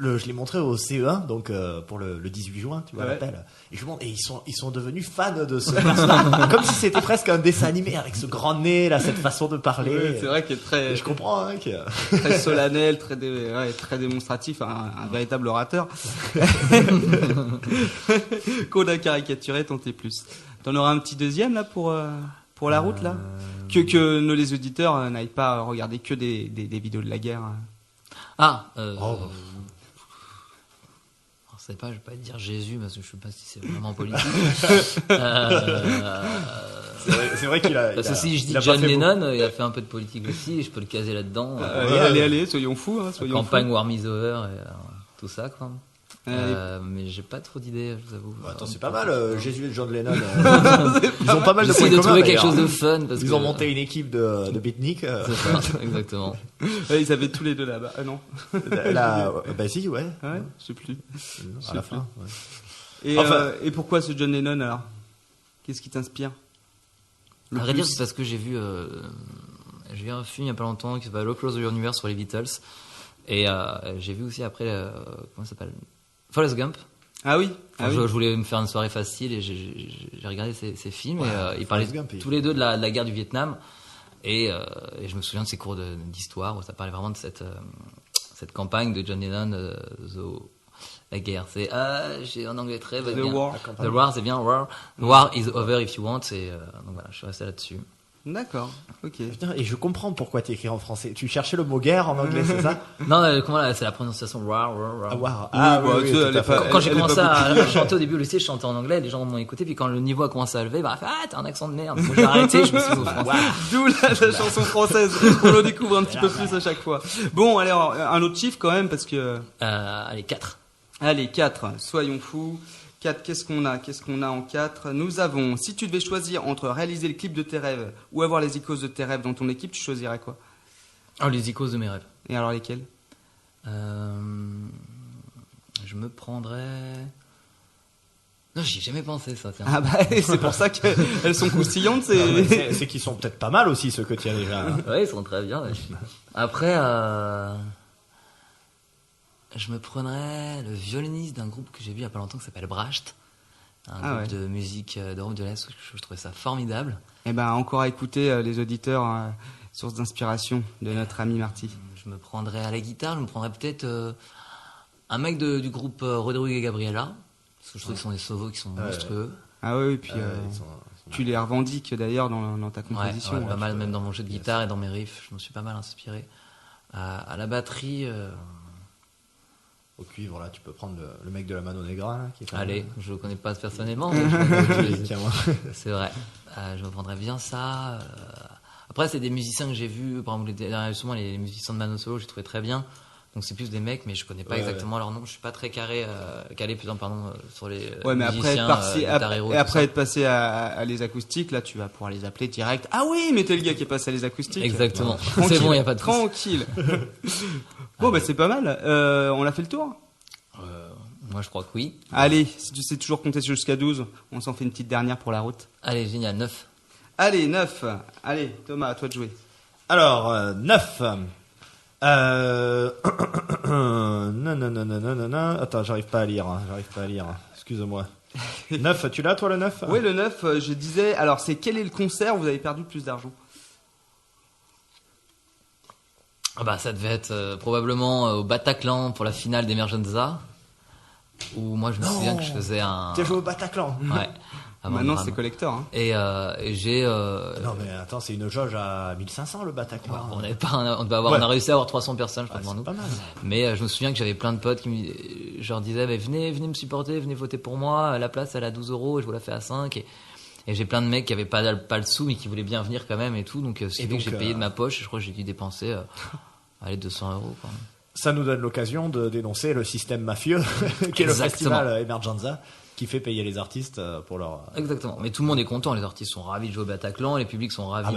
je l'ai montré au CE1, donc pour le 18 juin, tu vois, l'appel. Et je montre, et ils sont devenus fans de ce personnage, comme si c'était presque un dessin animé avec ce grand nez, là, cette façon de parler. Ouais, c'est vrai qu'il est très. Et je comprends, hein, très solennel, très démonstratif, un véritable orateur. Qu'on a caricaturé, tant et plus. T'en auras un petit deuxième là pour la route là, que les auditeurs n'aillent pas regarder que des vidéos de la guerre. Je sais pas, je vais pas dire Jésus parce que je sais pas si c'est vraiment politique. C'est vrai qu'il a. Parce que si je dis John Lennon, il a fait un peu de politique aussi, et je peux le caser là-dedans. Allez, soyons fous. Campagne War Me Over et tout ça, quoi. Mais j'ai pas trop d'idées, je vous avoue. Attends, c'est pas mal, Jésus et John Lennon. Ils ont pas mal de points communs. de trouver quelque chose de fun. Parce ils ont monté une équipe de beatniks. C'est ça, exactement. Ils avaient tous les deux là-bas. Non. Si, ouais. Ouais, je sais plus. À la fin. Ouais. Et pourquoi ce John Lennon alors? Qu'est-ce qui t'inspire? À vrai dire, c'est parce que j'ai vu un film il y a pas longtemps qui s'appelle Across the Universe sur les Beatles. Et j'ai vu aussi après, comment ça s'appelle? Forrest Gump. Ah oui. Je voulais me faire une soirée facile et j'ai regardé ces films et ils parlaient tous les deux de la guerre du Vietnam et je me souviens de ces cours d'histoire où ça parlait vraiment de cette campagne de John Lennon, la guerre. C'est j'ai en anglais très The bien. War. The War, c'est bien. War. War is over if you want. Et donc voilà, je suis resté là-dessus. D'accord, ok. Putain, et je comprends pourquoi tu écris en français. Tu cherchais le mot guerre en anglais, c'est ça? Non, c'est la prononciation war. Oui, Quand j'ai commencé à chanter au début au lycée, je chantais en anglais, les gens m'ont écouté, puis quand le niveau a commencé à lever, t'as un accent de merde. J'ai arrêté, je me suis dit au français. D'où la chanson française, on le découvre un petit peu plus à chaque fois. Bon, allez, un autre chiffre quand même, parce que... Allez, 4. Allez, 4, soyons fous. 4, qu'est-ce qu'on a en 4? Nous avons, si tu devais choisir entre réaliser le clip de tes rêves ou avoir les icônes de tes rêves dans ton équipe, tu choisirais quoi? Les icônes de mes rêves. Et alors lesquels? Je me prendrais... Non, j'y ai jamais pensé ça, tiens. Ah bah c'est pour ça qu'elles sont croustillantes. C'est qu'ils sont peut-être pas mal aussi ceux que tu as déjà. Ouais, ils sont très bien. Ouais. Après, je me prendrais le violoniste d'un groupe que j'ai vu il y a pas longtemps qui s'appelle Bracht. Un groupe de musique d'Europe de l'Est, je trouvais ça formidable. Et ben encore à écouter les auditeurs, source d'inspiration de notre ami Marty. Je me prendrais à la guitare, je me prendrais peut-être un mec du groupe Rodrigo et Gabriela, parce que je trouve qu'ils sont des solos qui sont monstrueux. Ah oui, puis tu les revendiques d'ailleurs dans ta composition. Ouais, pas mal, même dans mon jeu de guitare et dans mes riffs, je me suis pas mal inspiré. À la batterie... Au cuivre, là, tu peux prendre le mec de la Mano Negra. Là, qui est Allez, je le connais pas personnellement, mais c'est vrai. Je me prendrais bien ça. Après, c'est des musiciens que j'ai vus, par exemple, souvent les musiciens de Mano Solo, j'ai trouvé très bien. Donc c'est plus des mecs, mais je connais pas exactement leur nom. Je suis pas très calé sur les musiciens. Après être passé à les acoustiques, là, tu vas pouvoir les appeler direct. Ah oui, mais t'es le gars qui est passé à les acoustiques. Exactement. C'est bon, y a pas de tranquille. Bon, bah c'est pas mal. On a fait le tour. Moi, je crois que oui. Allez, si tu sais toujours compter jusqu'à 12, on s'en fait une petite dernière pour la route. Allez, génial, 9. Allez, 9. Allez, Thomas, à toi de jouer. Alors, 9. Non. Attends, j'arrive pas à lire. Excuse-moi. 9, tu l'as, toi, le 9? Oui, le 9, je disais. Alors, c'est quel est le concert où vous avez perdu le plus d'argent? Bah, ça devait être probablement au Bataclan pour la finale d'Emergenza. Où moi, je me souviens que je faisais un. T'es joué au Bataclan? Ouais. Maintenant, c'est collector. Hein. Et j'ai. Non, mais attends, c'est une jauge à 1500 le Bataclan. Ouais, on a réussi à avoir 300 personnes, je crois, devant nous. Pas mal. Mais je me souviens que j'avais plein de potes je leur disais, venez me supporter, venez voter pour moi. La place, elle est à 12 €, et je vous la fais à 5. Et j'ai plein de mecs qui avaient pas le sou, mais qui voulaient bien venir quand même et tout. Donc, c'est que j'ai payé de ma poche. Et je crois que j'ai dû dépenser, 200 €, quoi. Ça nous donne l'occasion de dénoncer le système mafieux, qui est le festival Emergenza, qui fait payer les artistes pour leur... Exactement. Mais tout le monde est content. Les artistes sont ravis de jouer au Bataclan, les publics sont ravis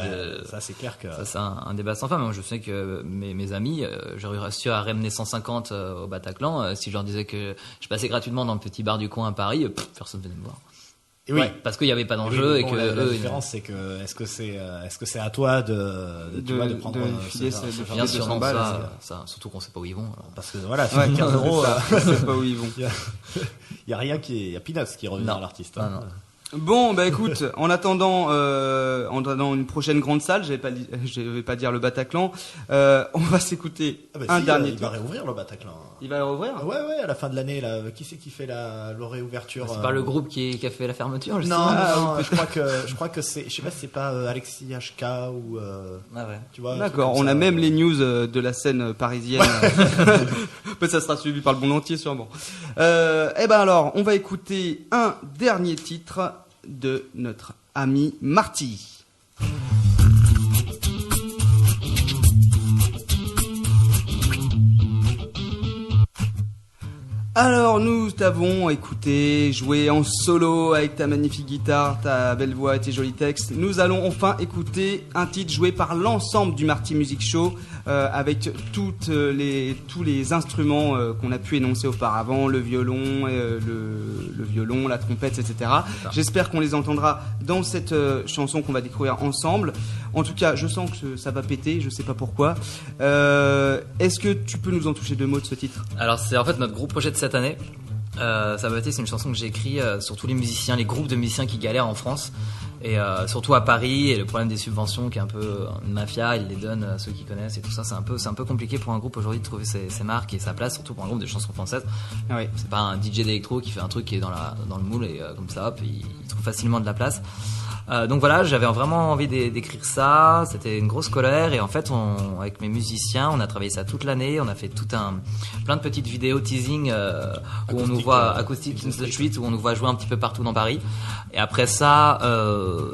Ça, c'est clair que... Ça, c'est un débat sans fin. Mais moi, je sais que mes amis, j'aurais réussi à ramener 150 au Bataclan. Si je leur disais que je passais gratuitement dans le petit bar du coin à Paris, personne ne venait me voir. Et oui. Ouais, parce qu'il n'y avait pas d'enjeu et que la différence c'est que est-ce que c'est à toi de prendre bien sûr non, ça surtout qu'on sait pas où ils vont alors. Parce que voilà, c'est 15 €, on sait pas où ils vont. Il y a rien il y a peanuts qui revient à l'artiste. Non. Bon, bah écoute, en attendant une prochaine grande salle, je vais pas dire le Bataclan, on va s'écouter dernier tour. Il va réouvrir le Bataclan. Il va rouvrir? Ouais, à la fin de l'année, là. Qui c'est qui fait la réouverture? C'est pas le groupe qui a fait la fermeture, Non, je crois que c'est, je sais pas si c'est pas Alexis HK ou, tu vois. D'accord, on a même les news de la scène parisienne. Mais ça sera suivi par le monde entier, sûrement. Alors, on va écouter un dernier titre de notre ami Marty. Alors nous t'avons écouté jouer en solo avec ta magnifique guitare, ta belle voix et tes jolis textes. Nous allons enfin écouter un titre joué par l'ensemble du Marty Music Show avec tous les instruments qu'on a pu énoncer auparavant, le violon, le violon, la trompette, etc. J'espère qu'on les entendra dans cette chanson qu'on va découvrir ensemble. En tout cas, je sens que ça va péter, je sais pas pourquoi. Est-ce que tu peux nous en toucher 2 mots de ce titre? Alors c'est en fait notre gros projet de cette année. Ça va péter, c'est une chanson que j'ai écrite sur tous les musiciens, les groupes de musiciens qui galèrent en France. Et surtout à Paris, et le problème des subventions qui est un peu une mafia, ils les donnent à ceux qui connaissent et tout ça, c'est un peu compliqué pour un groupe aujourd'hui de trouver ses marques et sa place, surtout pour un groupe de chansons françaises. Oui. C'est pas un DJ d'électro qui fait un truc qui est dans le moule et comme ça, hop, il trouve facilement de la place. Donc voilà, j'avais vraiment envie d'écrire ça, c'était une grosse colère et en fait avec mes musiciens on a travaillé ça toute l'année, on a fait plein de petites vidéos teasing où on nous voit acoustic in the street, où on nous voit jouer un petit peu partout dans Paris et après ça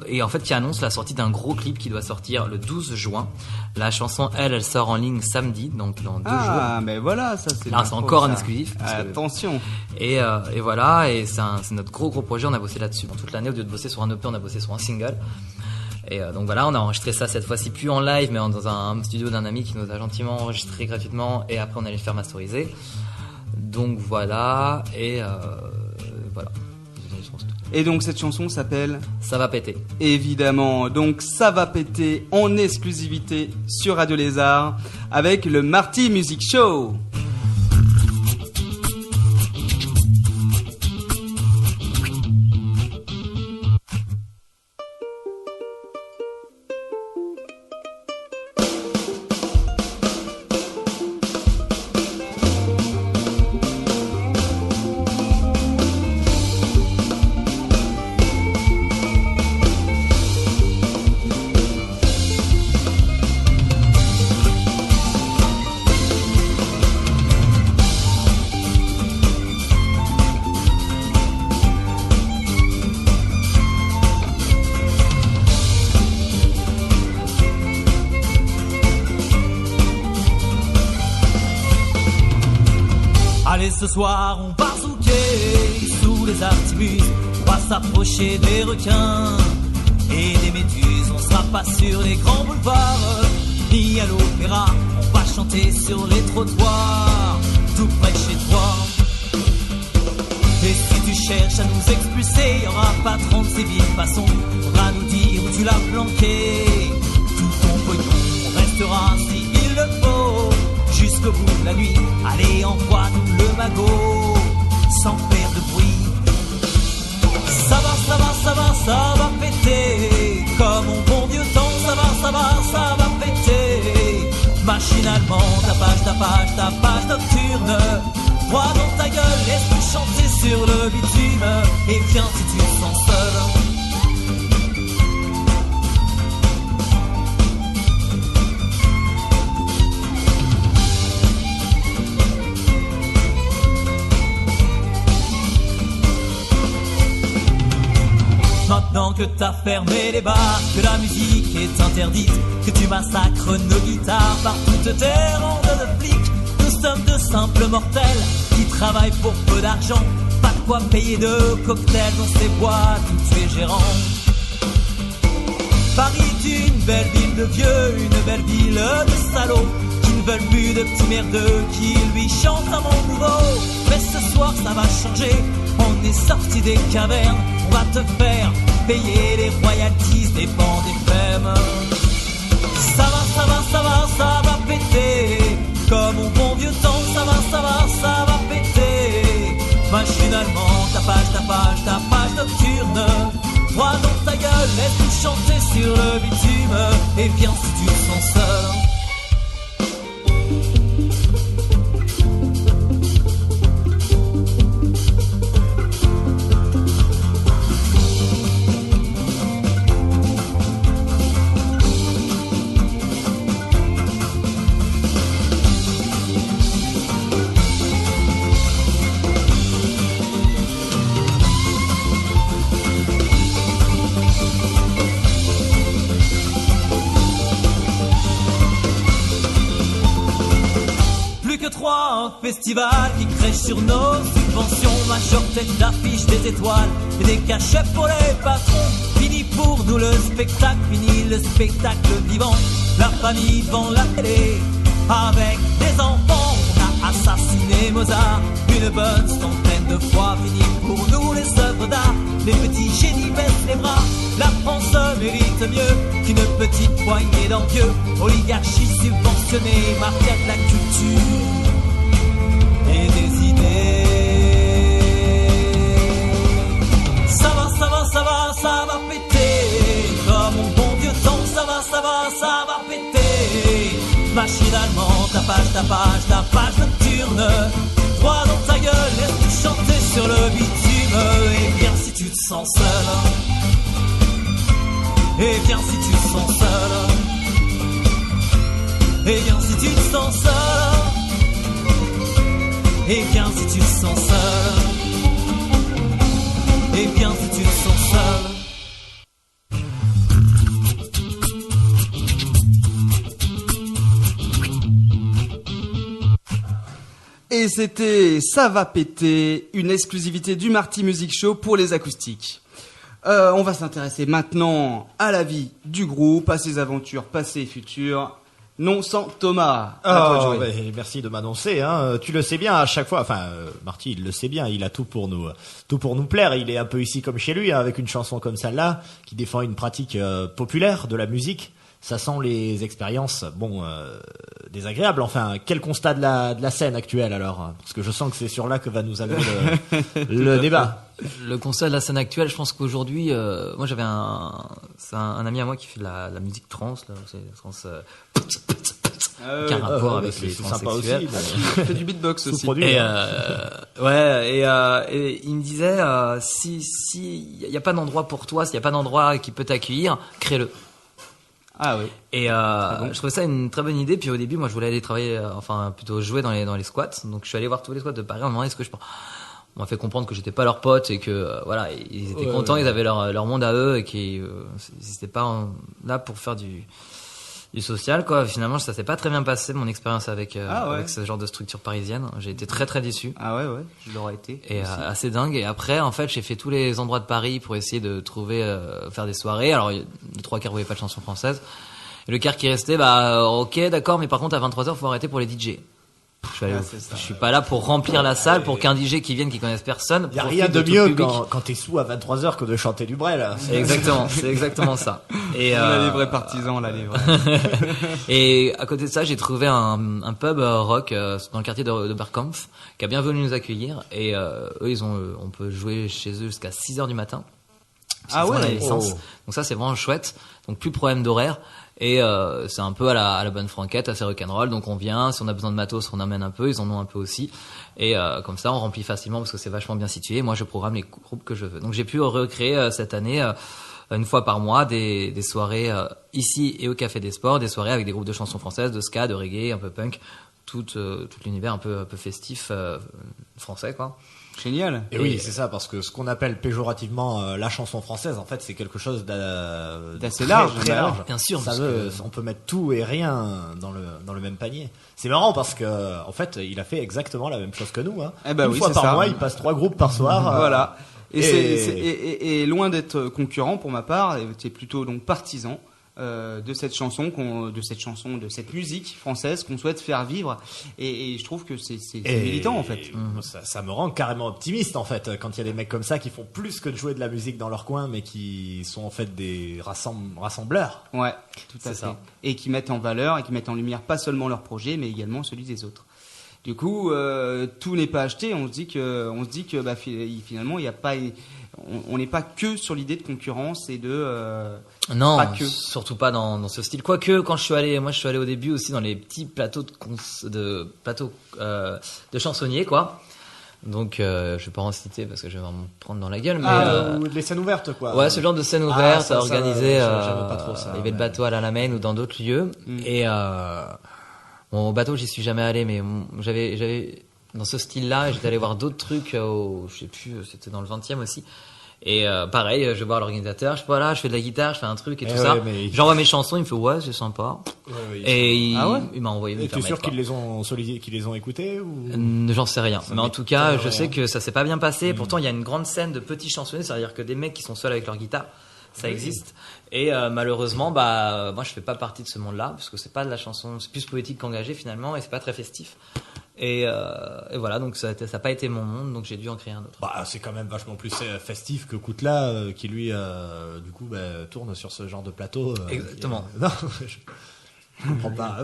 et en fait qui annonce la sortie d'un gros clip qui doit sortir le 12 juin. La chanson elle sort en ligne samedi, donc dans 2 jours. Ah mais voilà, ça c'est... Là c'est encore un exclusif. Attention. Et voilà, et c'est notre gros projet, on a bossé là-dessus. Toute l'année, au lieu de bosser sur un EP, on a bossé sur un single. Et donc voilà, on a enregistré ça cette fois-ci plus en live, mais dans un studio d'un ami qui nous a gentiment enregistré gratuitement, et après on allait le faire masteriser. Donc voilà, et voilà. je pense. Et donc cette chanson s'appelle Ça va péter. évidemment, donc ça va péter en exclusivité sur Radio Lézard avec le Marty Music Show. Allez, ce soir on va zouker sous les artimuses, on va s'approcher des requins et des méduses. On sera pas sur les grands boulevards ni à l'opéra, on va chanter sur les trottoirs tout près de chez toi. Et si tu cherches à nous expulser, y aura pas 36 000 façons, faudra nous dire où tu l'as planqué. Tout ton pognon restera s'il le faut jusqu'au bout de la nuit. Allez, envoie-nous le magot sans faire de bruit. Ça va, ça va, ça va, ça va péter comme au bon vieux temps. Ça va, ça va, ça va péter. Machinalement, ta page nocturne. Droit dans ta gueule, laisse-nous chanter sur le bitume. Et viens si tu te sens seul. Maintenant que t'as fermé les bars, que la musique est interdite, que tu massacres nos guitares par toutes tes rondes de flics, nous sommes de simples mortels qui travaillent pour peu d'argent, pas de quoi payer de cocktails dans ces boîtes où tu es gérant. Paris est une belle ville de vieux, une belle ville de salauds qui ne veulent plus de petits merdeux qui lui chantent un monde nouveau. Mais ce soir ça va changer, on est sorti des cavernes, on va te faire payer les royalties des bandes FM. Ça va, ça va, ça va, ça va péter comme au bon vieux temps. Ça va, ça va, ça va péter. Machinalement, ta page nocturne. Droit dans ta gueule, laisse-nous chanter sur le bitume. Et viens si tu te sens seul. Festival qui crèche sur nos subventions, major tête d'affiche des étoiles et des cachets pour les patrons. Fini pour nous le spectacle, fini le spectacle vivant. La famille devant la télé avec des enfants. On a assassiné Mozart une bonne centaine de fois. Fini pour nous les œuvres d'art, les petits génies baissent les bras. La France mérite mieux qu'une petite poignée d'envieux. Oligarchie subventionnée, mafia de la culture et des idées. Ça va, ça va, ça va, ça va péter comme au bon vieux temps. Ça va, ça va, ça va péter. Machinalement, ta page nocturne. Droit dans ta gueule, laisse-nous chanter sur le bitume. Et viens si tu te sens seul. Et viens si tu te sens seul. Et viens si tu te sens seul. Et viens si tu te sens seul. Et viens si tu te sens seul. Et c'était Ça va péter, une exclusivité du Marty Music Show pour les acoustiques. On va s'intéresser maintenant à la vie du groupe, à ses aventures passées et futures. Non sans Thomas. À toi de Oh, jouer. ben, merci de m'annoncer. Hein. Tu le sais bien à chaque fois. Enfin, Marty, il le sait bien. Il a tout pour nous plaire. Il est un peu ici comme chez lui, hein, avec une chanson comme celle-là, qui défend une pratique populaire de la musique. Ça sent les expériences, désagréables. Enfin, quel constat de la scène actuelle alors? Parce que je sens que c'est sur là que va nous amener le débat. Le constat de la scène actuelle, je pense qu'aujourd'hui, moi j'avais c'est un ami à moi qui fait de la musique trans, là, c'est trans, qui a un rapport avec les c'est sympa transsexuels. aussi. Il fait du beatbox aussi. Sous-produit. Et hein. et il me disait si il y a pas d'endroit pour toi, s'il y a pas d'endroit qui peut t'accueillir, crée-le. Ah oui. Et bon. je trouvais ça une très bonne idée. Puis au début, moi, je voulais aller travailler, enfin plutôt jouer dans les squats. Donc je suis allé voir tous les squats de Paris en me demandant est-ce que je peux. On m'a fait comprendre que j'étais pas leur pote et que voilà, ils étaient contents, ils avaient leur monde à eux et qu'ils n'étaient pas là pour faire du social, quoi. Finalement, ça s'est pas très bien passé mon expérience avec avec ce genre de structure parisienne. J'ai été très très déçu. Ah ouais, je l'aurais été. Et aussi. assez dingue. Et après, en fait, j'ai fait tous les endroits de Paris pour essayer de trouver, faire des soirées. Alors, les 3 quarts voulaient pas de chansons françaises. Et le quart qui restait, ok, d'accord, mais par contre, à 23h, faut arrêter pour les DJ. Je suis pas là pour remplir la salle, pour qu'un DJ qui vienne, qui connaisse personne. Y a profite rien de tout le mieux public. quand t'es sous à 23h que de chanter du Brel. C'est exactement ça. Et, On a les vrais partisans, là, les vrais. et à côté de ça, j'ai trouvé un pub rock dans le quartier de Bergkampf qui a bien voulu nous accueillir. Et eux, on peut jouer chez eux jusqu'à 6h du matin. Ah Ils ont ouais. la licence. Donc ça, c'est vraiment chouette. Donc plus de problème d'horaire. Et c'est un peu à la bonne franquette, assez rock'n'roll. Donc on vient, si on a besoin de matos, on amène un peu, ils en ont un peu aussi. Et comme ça, on remplit facilement parce que c'est vachement bien situé. Moi, je programme les groupes que je veux. Donc j'ai pu recréer cette année, une fois par mois, des soirées ici et au Café des Sports, des soirées avec des groupes de chansons françaises, de ska, de reggae, un peu punk, tout l'univers un peu festif français, quoi. Génial. Et oui, c'est ça, parce que ce qu'on appelle péjorativement la chanson française, en fait, c'est quelque chose d'assez très, large, très large. Bien sûr, Ça parce on peut mettre tout et rien dans le même panier. C'est marrant parce que, en fait, il a fait exactement la même chose que nous. Hein. Eh ben Une oui, fois c'est par ça. mois, il passe 3 groupes par soir. Voilà. Et, et- et loin d'être concurrent pour ma part, c'est plutôt donc partisan de cette chanson, de cette musique française qu'on souhaite faire vivre. Et je trouve que c'est militant en fait. Ça me rend carrément optimiste en fait quand il y a des mecs comme ça qui font plus que de jouer de la musique dans leur coin, mais qui sont en fait des rassembleurs. Ouais, tout à fait. ça. Et qui mettent en valeur et qui mettent en lumière pas seulement leur projet, mais également celui des autres. Du coup, tout n'est pas acheté. On se dit que bah, finalement, il y a pas, on n'est pas que sur l'idée de concurrence et de. Non, pas que. surtout pas dans ce style. Quoique, quand je suis allé au début aussi dans les petits plateaux de chansonniers, quoi. Donc, je vais pas en citer parce que je vais me prendre dans la gueule, mais Ou les scènes ouvertes quoi. ouais, ce genre de scène ouverte, ça, organisé. j'aime pas trop ça, il y avait le ouais. bateau à la Lamenne ou dans d'autres lieux. Et bon, au bateau, j'y suis jamais allé, mais j'avais dans ce style-là, j'étais allé voir d'autres trucs. Je sais plus, c'était dans le 20e aussi. Et pareil, je vais voir l'organisateur, je suis pas là, je fais de la guitare, je fais un truc et tout ouais, ça. mais- J'envoie mes chansons, il me fait ouais, c'est sympa. Et il m'a envoyé. Et me t'es sûr permettre, quoi. qu'ils les ont écoutés ou J'en sais rien. Mais en tout cas, je sais que ça s'est pas bien passé. Mm. Pourtant, il y a une grande scène de petits chansonniers, c'est-à-dire que des mecs qui sont seuls avec leur guitare, ça existe. Et malheureusement, moi, je fais pas partie de ce monde-là, parce que c'est pas de la chanson, c'est plus poétique qu'engagé finalement, et c'est pas très festif. Et voilà, donc ça a pas été mon monde, donc j'ai dû en créer un autre. Bah, c'est quand même vachement plus festif que Koutla, qui lui, du coup, tourne sur ce genre de plateau. Exactement. Non, je comprends pas.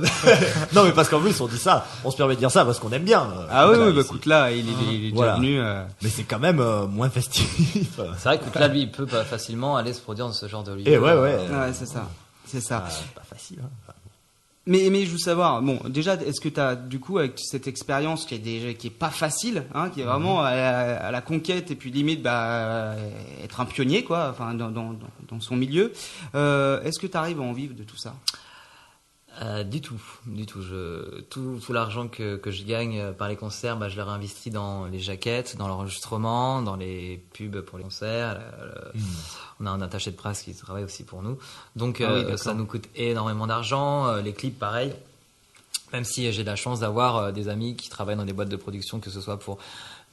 Non, mais parce qu'en plus, on dit ça, on se permet de dire ça parce qu'on aime bien. Ah oui, Koutla, bah ici. écoute là, il est déjà Voilà. venu. Mais c'est quand même moins festif. C'est vrai que là, lui, il peut pas facilement aller se produire dans ce genre de lieu. Et ouais. Ouais, c'est ça. C'est ça. Pas facile. Hein. Mais je veux savoir, bon, déjà, est-ce que tu as, du coup, avec cette expérience qui est pas facile, hein, qui est vraiment à la conquête et puis limite, être un pionnier, quoi, enfin, dans son milieu, est-ce que tu arrives à en vivre de tout ça? Du tout. Tout l'argent que je gagne par les concerts, je le réinvestis dans les jaquettes, dans l'enregistrement, dans les pubs pour les concerts. On a un attaché de presse qui travaille aussi pour nous. Donc ça nous coûte énormément d'argent. Les clips, pareil. Même si j'ai la chance d'avoir des amis qui travaillent dans des boîtes de production, que ce soit pour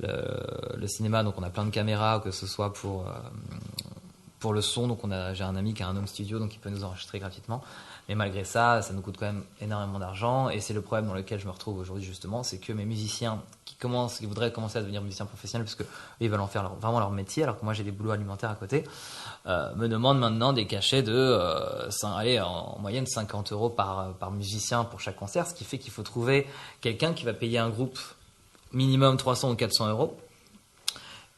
le cinéma, donc on a plein de caméras, ou que ce soit pour pour le son, donc j'ai un ami qui a un home studio, donc il peut nous enregistrer gratuitement. Mais malgré ça, ça nous coûte quand même énormément d'argent. Et c'est le problème dans lequel je me retrouve aujourd'hui, justement, c'est que mes musiciens qui voudraient commencer à devenir musiciens professionnels, parce qu'ils veulent en faire vraiment leur métier, alors que moi j'ai des boulots alimentaires à côté, me demandent maintenant des cachets en moyenne 50 € par musicien pour chaque concert, ce qui fait qu'il faut trouver quelqu'un qui va payer un groupe minimum 300 ou 400 €.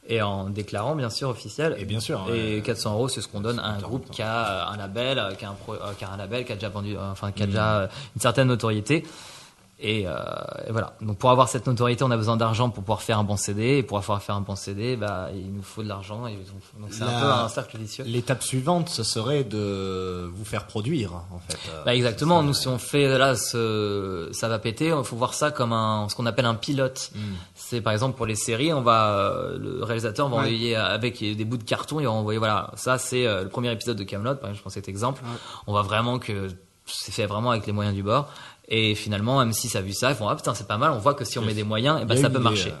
Et en déclarant, bien sûr, officiel. Et bien sûr. Et 400 €, c'est ce qu'on donne à un groupe qui a un label, qui a déjà vendu, qui a déjà une certaine notoriété. Et voilà. Donc, pour avoir cette notoriété, on a besoin d'argent pour pouvoir faire un bon CD. Et pour pouvoir faire un bon CD, il nous faut de l'argent. Donc, c'est un peu un cercle vicieux. L'étape suivante, ce serait de vous faire produire, en fait. Exactement. Nous, si on fait ça va péter. Il faut voir ça comme ce qu'on appelle un pilote. C'est par exemple pour les séries, le réalisateur va envoyer avec des bouts de carton, il va envoyer voilà, ça c'est le premier épisode de Kaamelott, par exemple, je prends cet exemple. On voit vraiment que c'est fait vraiment avec les moyens du bord. Et finalement, même si ça a vu ça, ils font putain c'est pas mal. On voit que si on met des moyens, ça peut marcher.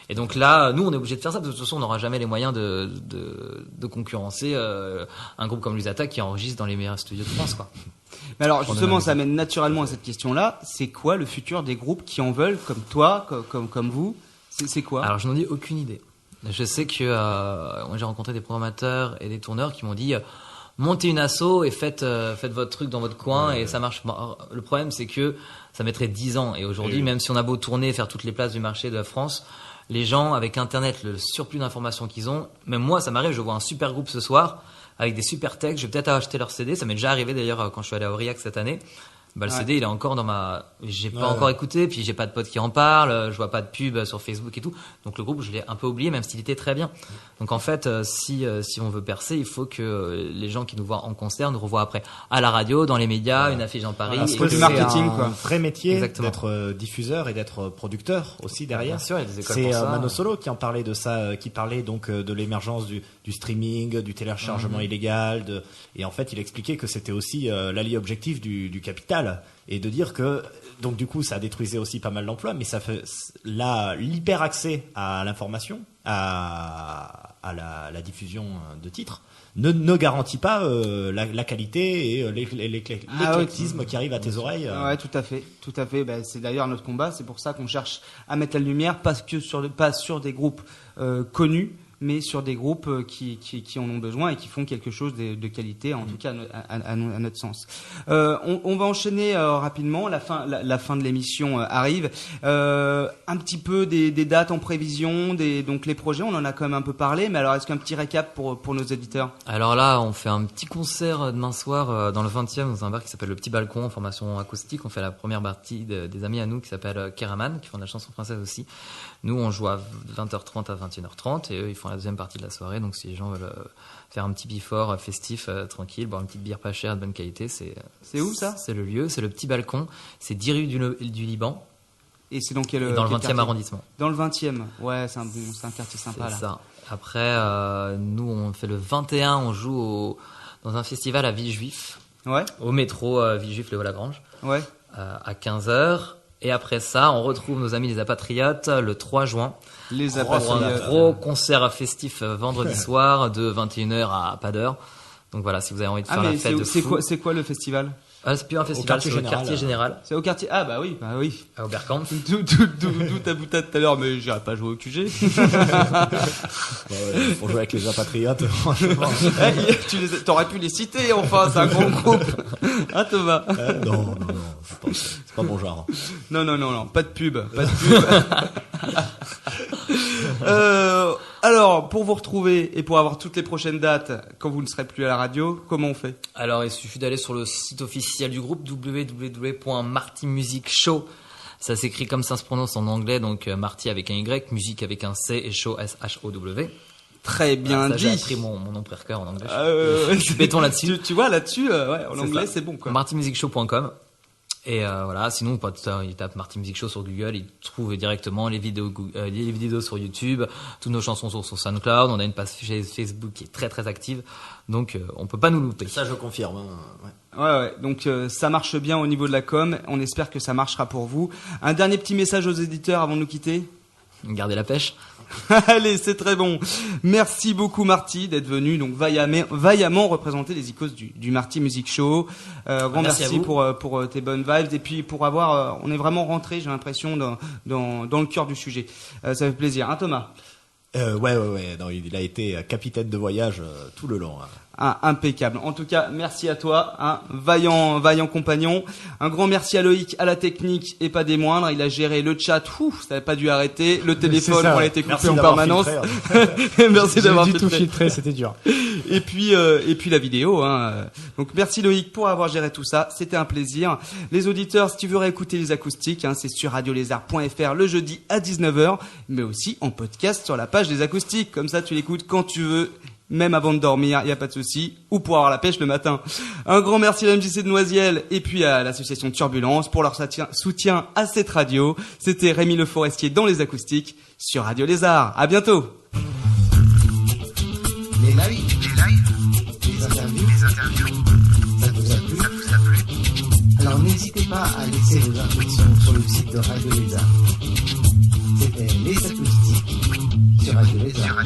Et donc là, nous on est obligé de faire ça. De toute façon, on n'aura jamais les moyens de concurrencer un groupe comme Lusata qui enregistre dans les meilleurs studios de France, quoi. Mais alors justement, ça mène naturellement à cette question-là. C'est quoi le futur des groupes qui en veulent, comme toi, comme vous? C'est quoi? Alors je n'en ai aucune idée. Je sais que j'ai rencontré des programmateurs et des tourneurs qui m'ont dit montez une asso et faites votre truc dans votre coin et ça marche. Le problème c'est que ça mettrait 10 ans et aujourd'hui même si on a beau tourner, faire toutes les places du marché de la France, les gens avec internet, le surplus d'informations qu'ils ont, même moi ça m'arrive, je vois un super groupe ce soir avec des super textes, je vais peut-être acheter leur CD, ça m'est déjà arrivé d'ailleurs quand je suis allé à Aurillac cette année. Le CD il est encore j'ai pas encore écouté, puis j'ai pas de potes qui en parlent, je vois pas de pub sur Facebook et tout, donc le groupe je l'ai un peu oublié même s'il était très bien. Donc en fait si on veut percer, il faut que les gens qui nous voient en concert nous revoient après à la radio, dans les médias, une affiche dans Paris. Parce que c'est marketing, un vrai métier. Exactement. D'être diffuseur et d'être producteur aussi derrière. Bien sûr, il y a des écoles c'est pour ça. Mano Solo qui en parlait de ça, qui parlait donc de l'émergence du streaming, du téléchargement illégal, et en fait il expliquait que c'était aussi l'allié objectif du capital. Et de dire que, donc du coup, ça détruisait aussi pas mal d'emplois, mais ça fait l'hyper accès à l'information, à la diffusion de titres, ne garantit pas la qualité et l'éclectisme qui arrive à tes oreilles. Ouais, tout à fait. C'est d'ailleurs notre combat. C'est pour ça qu'on cherche à mettre la lumière, pas sur des groupes connus, mais sur des groupes qui en ont besoin et qui font quelque chose de qualité, en tout cas à notre sens. On va enchaîner rapidement, la fin de l'émission arrive. Un petit peu des dates en prévision, donc les projets, on en a quand même un peu parlé, mais alors est-ce qu'un petit récap pour nos éditeurs? Alors là, on fait un petit concert demain soir dans le 20e, dans un bar qui s'appelle Le Petit Balcon, en formation acoustique. On fait la première partie des amis à nous qui s'appellent Keraman, qui font de la chanson française aussi. Nous, on joue à 20h30 à 21h30 et eux, ils font la deuxième partie de la soirée. Donc si les gens veulent faire un petit before festif, tranquille, boire une petite bière pas chère de bonne qualité, c'est où ça? C'est le lieu, c'est Le Petit Balcon, c'est 10 rue du Liban. Et c'est dans quel et dans le 20e quartier? arrondissement. Dans le 20e, ouais, c'est un quartier sympa c'est là. Ça. Après, nous on fait le 21, on joue dans un festival à Villejuif, au métro Villejuif-le-Haut-Lagrange, à 15h. Et après ça, on retrouve nos amis les Apatriotes le 3 juin. Les Apatriotes. Un gros concert festif vendredi soir de 21h à pas d'heure. Donc voilà, si vous avez envie de faire la fête de fou. C'est quoi le festival? C'est plus un festival, c'est le quartier général. C'est au quartier. Ah bah oui. À Oberkampf. D'où ta boutade tout à l'heure, mais j'irai pas jouer au QG. Pour jouer avec les Apatriotes. T'aurais pu les citer, enfin, c'est un grand groupe. Hein, Thomas? Non, c'est pas mon genre. Non, pas de pub. Alors, pour vous retrouver et pour avoir toutes les prochaines dates quand vous ne serez plus à la radio, comment on fait? Alors, il suffit d'aller sur le site officiel du groupe www.martymusicshow. Ça s'écrit comme ça se prononce en anglais, donc Marty avec un Y, musique avec un C et show S-H-O-W. Très bien dit. J'ai appris mon nom par cœur en anglais. Je suis béton là-dessus. Tu vois, là-dessus, en anglais, c'est bon, quoi. martymusicshow.com. Et voilà, sinon il tape Marty Music Show sur Google, il trouve directement les vidéos sur YouTube, toutes nos chansons sont sur SoundCloud, on a une page Facebook qui est très très active, donc on peut pas nous louper. Ça je confirme. Ouais. Donc ça marche bien au niveau de la com, on espère que ça marchera pour vous. Un dernier petit message aux éditeurs avant de nous quitter. Gardez la pêche. Allez, c'est très bon. Merci beaucoup Marty d'être venu donc vaillamment représenter les icônes du Marty Music Show. Grand Merci à merci vous. pour tes bonnes vibes et puis pour avoir on est vraiment rentré, j'ai l'impression dans le cœur du sujet. Ça fait plaisir. Hein, Thomas? Ouais. Non, il a été capitaine de voyage tout le long. Hein. Ah, impeccable. En tout cas, merci à toi, hein, vaillant compagnon. Un grand merci à Loïc, à la technique et pas des moindres. Il a géré le chat, ça n'avait pas dû arrêter. Le téléphone, ça, on a ouais. été coupé Merci en d'avoir permanence. filtré, Merci J'ai d'avoir dû tout filtré. filtrer, c'était dur. Et puis la vidéo. Hein. Donc merci Loïc pour avoir géré tout ça. C'était un plaisir. Les auditeurs, si tu veux réécouter les acoustiques, hein, c'est sur radiolézard.fr le jeudi à 19h, mais aussi en podcast sur la page des acoustiques. Comme ça, tu l'écoutes quand tu veux. Même avant de dormir, il n'y a pas de souci, ou pour avoir la pêche le matin. Un grand merci à la MJC de Noisiel et puis à l'association Turbulence pour leur soutien à cette radio. C'était Rémi Le Forestier dans les acoustiques sur Radio Lézard. À bientôt. Les lives, les interviews, ça vous a plu? Alors n'hésitez pas à laisser vos impressions sur le site de Radio Lézard. C'était Les Acoustiques sur Radio Lézard.